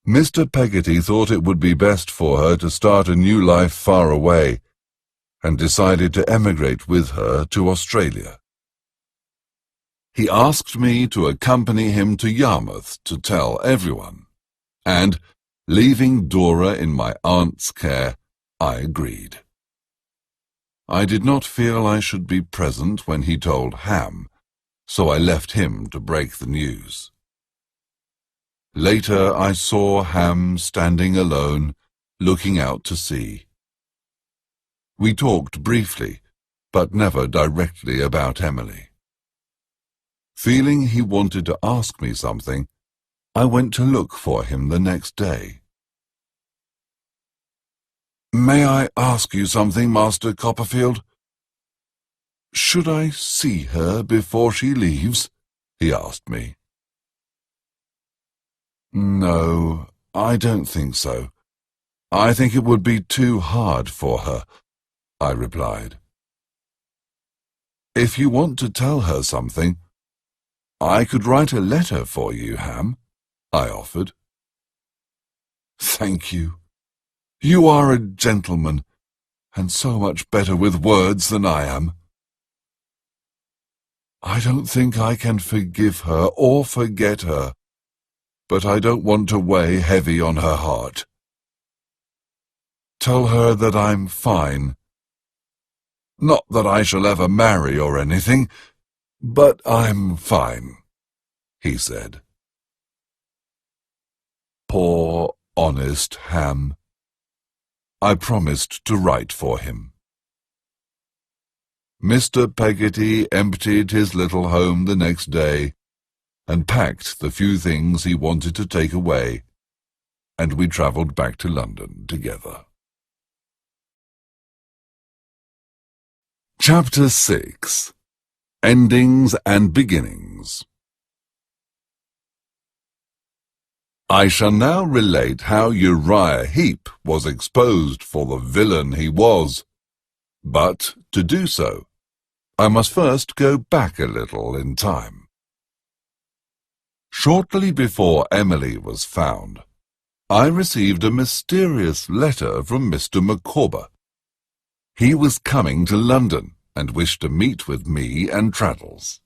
Mr. Peggotty thought it would be best for her to start a new life far away, and decided to emigrate with her to Australia. He asked me to accompany him to Yarmouth to tell everyone, and, leaving Dora in my aunt's care, I agreed. I did not feel I should be present when he told Ham, so I left him to break the news. Later I saw Ham standing alone, looking out to sea. We talked briefly, but never directly about Emily. Feeling he wanted to ask me something, I went to look for him the next day. "May I ask you something, Master Copperfield? Should I see her before she leaves?" he asked me. "No, I don't think so. I think it would be too hard for her," I replied. "If you want to tell her something, I could write a letter for you, Ham," I offered. "Thank you. You are a gentleman, and so much better with words than I am. I don't think I can forgive her or forget her, but I don't want to weigh heavy on her heart. Tell her that I'm fine. Not that I shall ever marry or anything, but I'm fine," he said. Poor, honest Ham. I promised to write for him. Mr. Peggotty emptied his little home the next day and packed the few things he wanted to take away, and we travelled back to London together. Chapter 6. Endings and Beginnings. I shall now relate how Uriah Heep was exposed for the villain he was. But, to do so, I must first go back a little in time. Shortly before Emily was found, I received a mysterious letter from Mr. Micawber. He was coming to London and wished to meet with me and Traddles.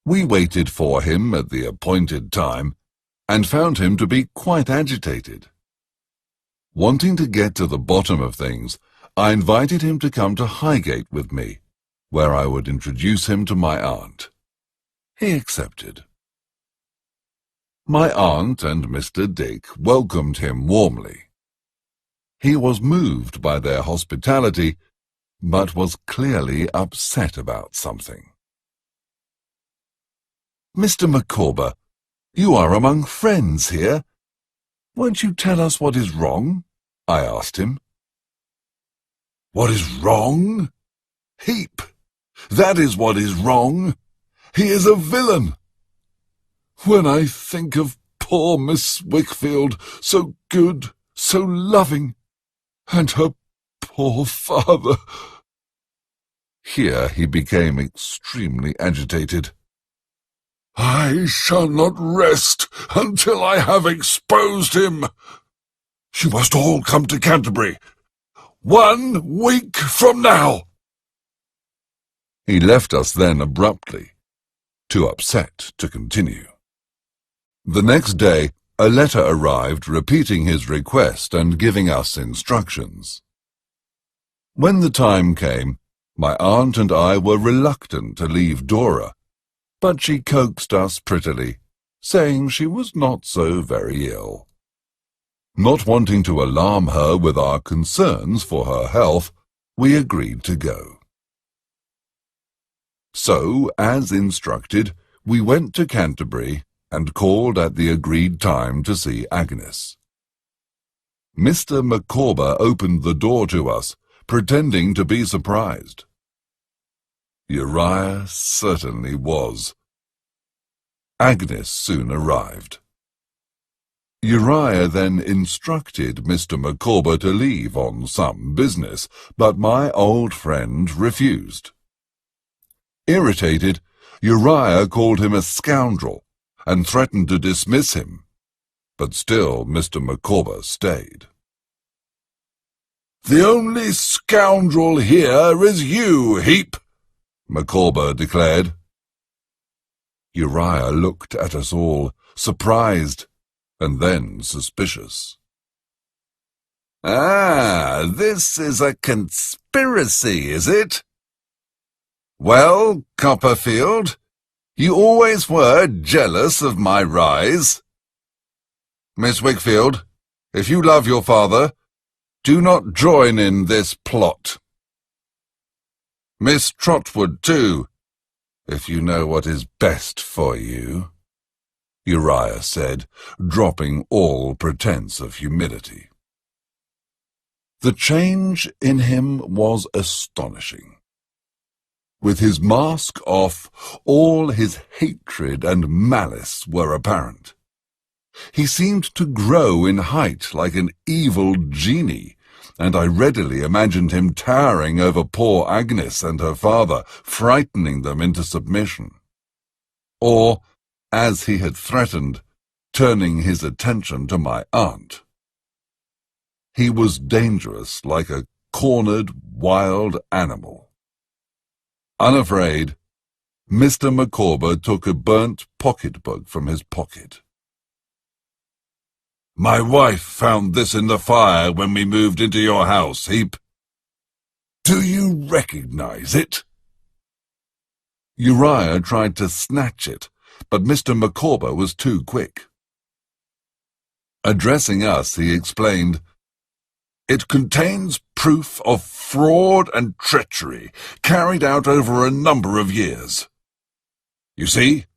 We waited for him at the appointed time and found him to be quite agitated. Wanting to get to the bottom of things, I invited him to come to Highgate with me, where I would introduce him to my aunt. He accepted. My aunt and Mr. Dick welcomed him warmly. He was moved by their hospitality, but was clearly upset about something. "Mr. Micawber, you are among friends here. Won't you tell us what is wrong?" I asked him. "What is wrong? Heep. That is what is wrong. He is a villain. When I think of poor Miss Wickfield, so good, so loving, and her poor father—" Here he became extremely agitated. "I shall not rest until I have exposed him. You must all come to Canterbury. 1 week from now." He left us then abruptly, too upset to continue. The next day, a letter arrived repeating his request and giving us instructions. When the time came, my aunt and I were reluctant to leave Dora, but she coaxed us prettily, saying she was not so very ill. Not wanting to alarm her with our concerns for her health, we agreed to go. So, as instructed, we went to Canterbury and called at the agreed time to see Agnes. Mr. Micawber opened the door to us, pretending to be surprised. Uriah certainly was. Agnes soon arrived. Uriah then instructed Mr. Micawber to leave on some business, but my old friend refused. Irritated, Uriah called him a scoundrel and threatened to dismiss him, but still Mr. Micawber stayed. "The only scoundrel here is you, Heep," Micawber declared. Uriah looked at us all, surprised, and then suspicious. "Ah, this is a conspiracy, is it? Well, Copperfield, you always were jealous of my rise. Miss Wickfield, if you love your father, do not join in this plot. Miss Trotwood, too, if you know what is best for you," Uriah said, dropping all pretense of humility. The change in him was astonishing. With his mask off, all his hatred and malice were apparent. He seemed to grow in height like an evil genie, and I readily imagined him towering over poor Agnes and her father, frightening them into submission. Or, as he had threatened, turning his attention to my aunt. He was dangerous like a cornered wild animal. Unafraid, Mr. Micawber took a burnt pocketbook from his pocket. "My wife found this in the fire when we moved into your house, Heep. Do you recognize it?" Uriah tried to snatch it, but Mr. Micawber was too quick. Addressing us, he explained, "It contains proof of fraud and treachery carried out over a number of years. You see,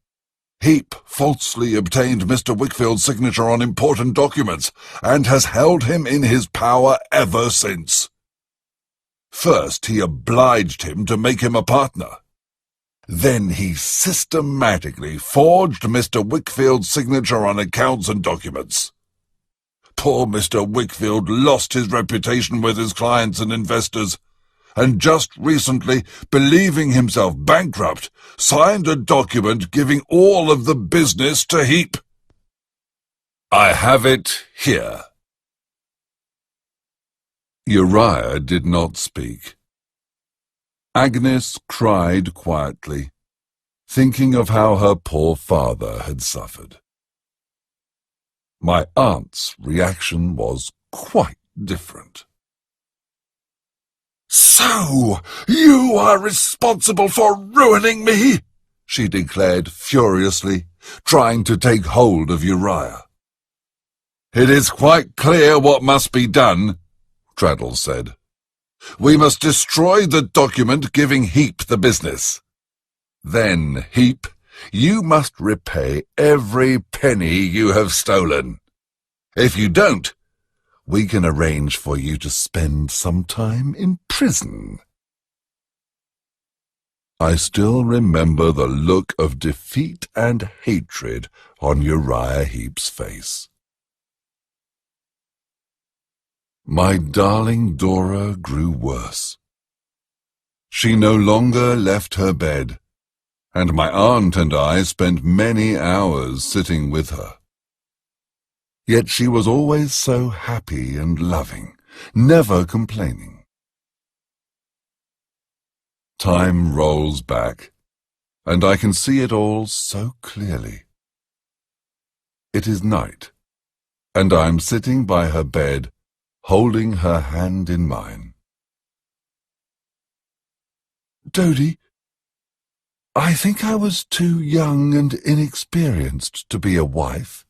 Heep falsely obtained Mr. Wickfield's signature on important documents and has held him in his power ever since. First, he obliged him to make him a partner. Then he systematically forged Mr. Wickfield's signature on accounts and documents. Poor Mr. Wickfield lost his reputation with his clients and investors, and just recently, believing himself bankrupt, signed a document giving all of the business to Heap. I have it here. Uriah did not speak. Agnes cried quietly, thinking of how her poor father had suffered. My aunt's reaction was quite different. "So, you are responsible for ruining me," she declared furiously, trying to take hold of Uriah. "It is quite clear what must be done," Traddles said. "We must destroy the document giving Heap the business. Then, Heap, you must repay every penny you have stolen. If you don't, we can arrange for you to spend some time in prison." I still remember the look of defeat and hatred on Uriah Heap's face. My darling Dora grew worse. She no longer left her bed, and my aunt and I spent many hours sitting with her. Yet she was always so happy and loving, never complaining. Time rolls back, and I can see it all so clearly. It is night, and I am sitting by her bed, holding her hand in mine. "Dodie, I think I was too young and inexperienced to be a wife."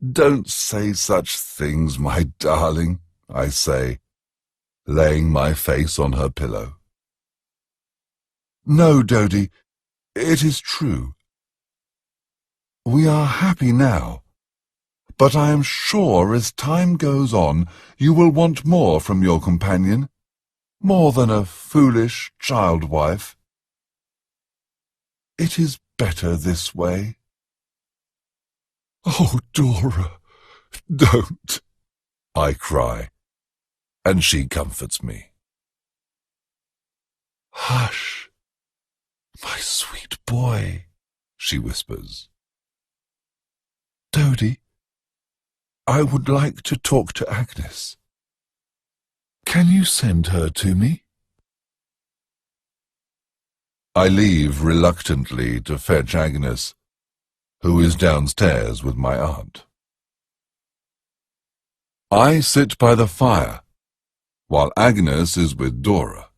"Don't say such things, my darling," I say, laying my face on her pillow. "No, Dodie, it is true. We are happy now, but I am sure as time goes on you will want more from your companion, more than a foolish child wife. It is better this way." "Oh, Dora, don't," I cry, and she comforts me. "Hush, my sweet boy," she whispers. "Dodie, I would like to talk to Agnes. Can you send her to me?" I leave reluctantly to fetch Agnes, who is downstairs with my aunt. I sit by the fire, while Agnes is with Dora.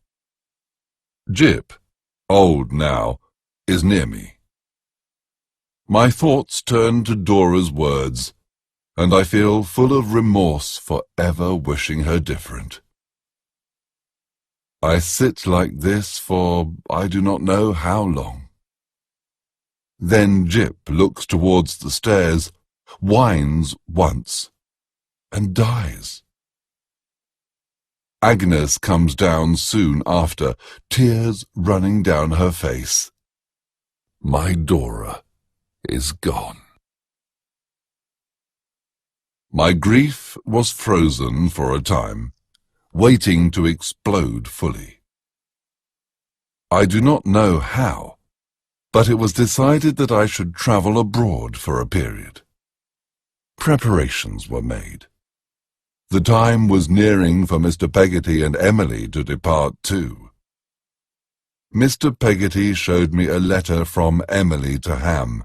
Jip, old now, is near me. My thoughts turn to Dora's words, and I feel full of remorse for ever wishing her different. I sit like this for I do not know how long. Then Jip looks towards the stairs, whines once, and dies. Agnes comes down soon after, tears running down her face. My Dora is gone. My grief was frozen for a time, waiting to explode fully. I do not know how, but it was decided that I should travel abroad for a period. Preparations were made. The time was nearing for Mr. Peggotty and Emily to depart too. Mr. Peggotty showed me a letter from Emily to Ham,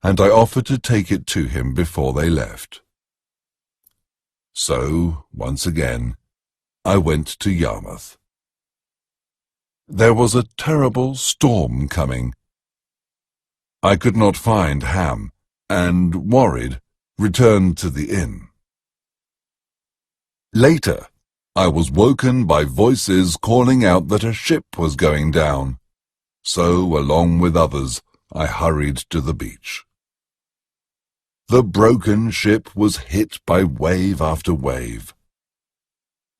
and I offered to take it to him before they left. So, once again, I went to Yarmouth. There was a terrible storm coming. I could not find Ham, and, worried, returned to the inn. Later, I was woken by voices calling out that a ship was going down, so, along with others, I hurried to the beach. The broken ship was hit by wave after wave.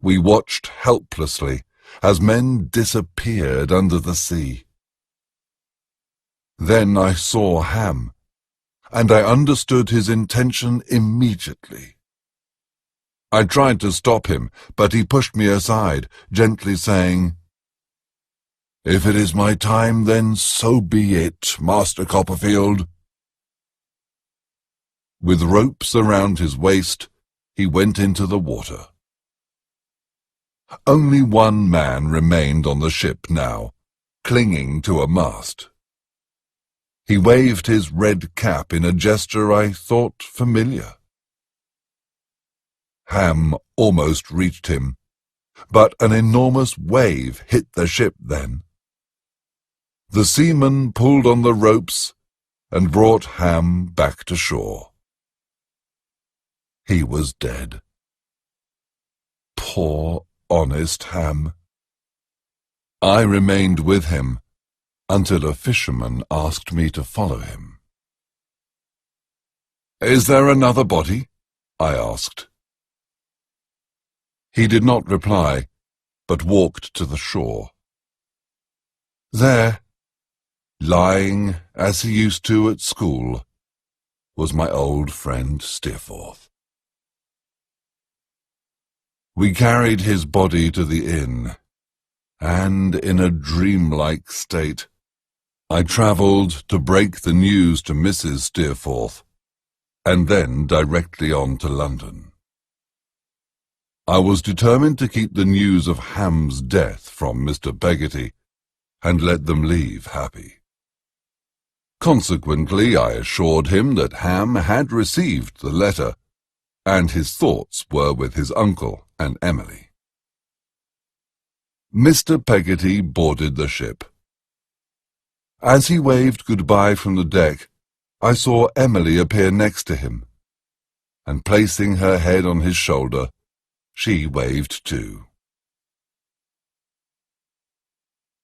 We watched helplessly as men disappeared under the sea. Then I saw Ham, and I understood his intention immediately. I tried to stop him, but he pushed me aside, gently saying, "If it is my time, then so be it, Master Copperfield." With ropes around his waist, he went into the water. Only one man remained on the ship now, clinging to a mast. He waved his red cap in a gesture I thought familiar. Ham almost reached him, but an enormous wave hit the ship then. The seaman pulled on the ropes and brought Ham back to shore. He was dead. Poor, honest Ham. I remained with him until a fisherman asked me to follow him. "Is there another body?" I asked. He did not reply, but walked to the shore. There, lying as he used to at school, was my old friend Steerforth. We carried his body to the inn, and in a dreamlike state, I travelled to break the news to Mrs. Steerforth, and then directly on to London. I was determined to keep the news of Ham's death from Mr. Peggotty, and let them leave happy. Consequently, I assured him that Ham had received the letter, and his thoughts were with his uncle and Emily. Mr. Peggotty boarded the ship. As he waved goodbye from the deck, I saw Emily appear next to him, and placing her head on his shoulder, she waved too.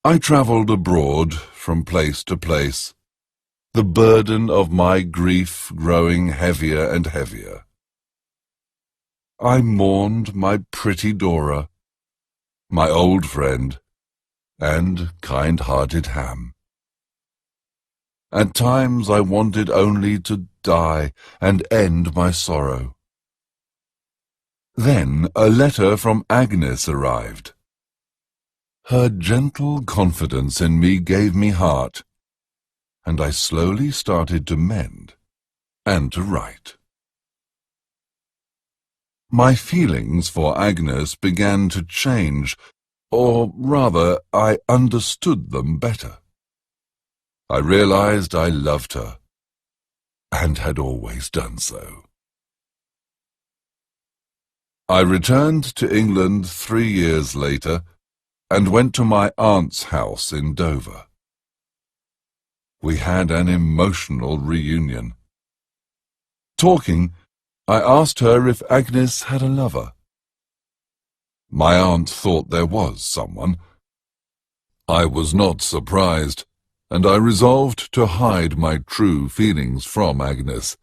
I travelled abroad from place to place, the burden of my grief growing heavier and heavier. I mourned my pretty Dora, my old friend, and kind-hearted Ham. At times I wanted only to die and end my sorrow. Then a letter from Agnes arrived. Her gentle confidence in me gave me heart, and I slowly started to mend and to write. My feelings for Agnes began to change, or rather, I understood them better. I realized I loved her, and had always done so. I returned to England 3 years later, and went to my aunt's house in Dover. We had an emotional reunion. Talking, I asked her if Agnes had a lover. My aunt thought there was someone. I was not surprised, and I resolved to hide my true feelings from Agnes,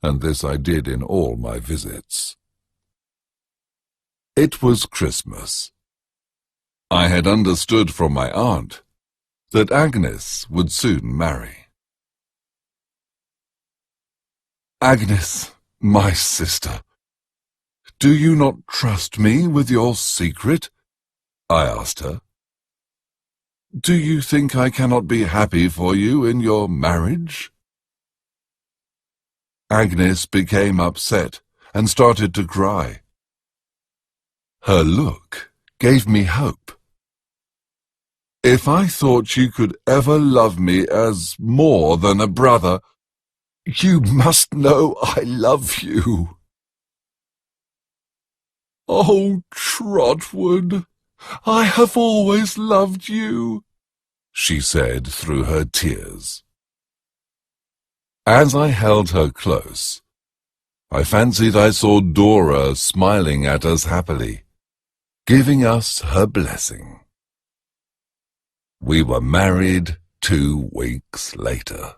and this I did in all my visits. It was Christmas. I had understood from my aunt that Agnes would soon marry. "Agnes, my sister, do you not trust me with your secret?" I asked her. "Do you think I cannot be happy for you in your marriage?" Agnes became upset and started to cry. Her look gave me hope. "If I thought you could ever love me as more than a brother, you must know I love you." "Oh, Trotwood, I have always loved you," she said through her tears. As I held her close, I fancied I saw Dora smiling at us happily, giving us her blessing. We were married 2 weeks later.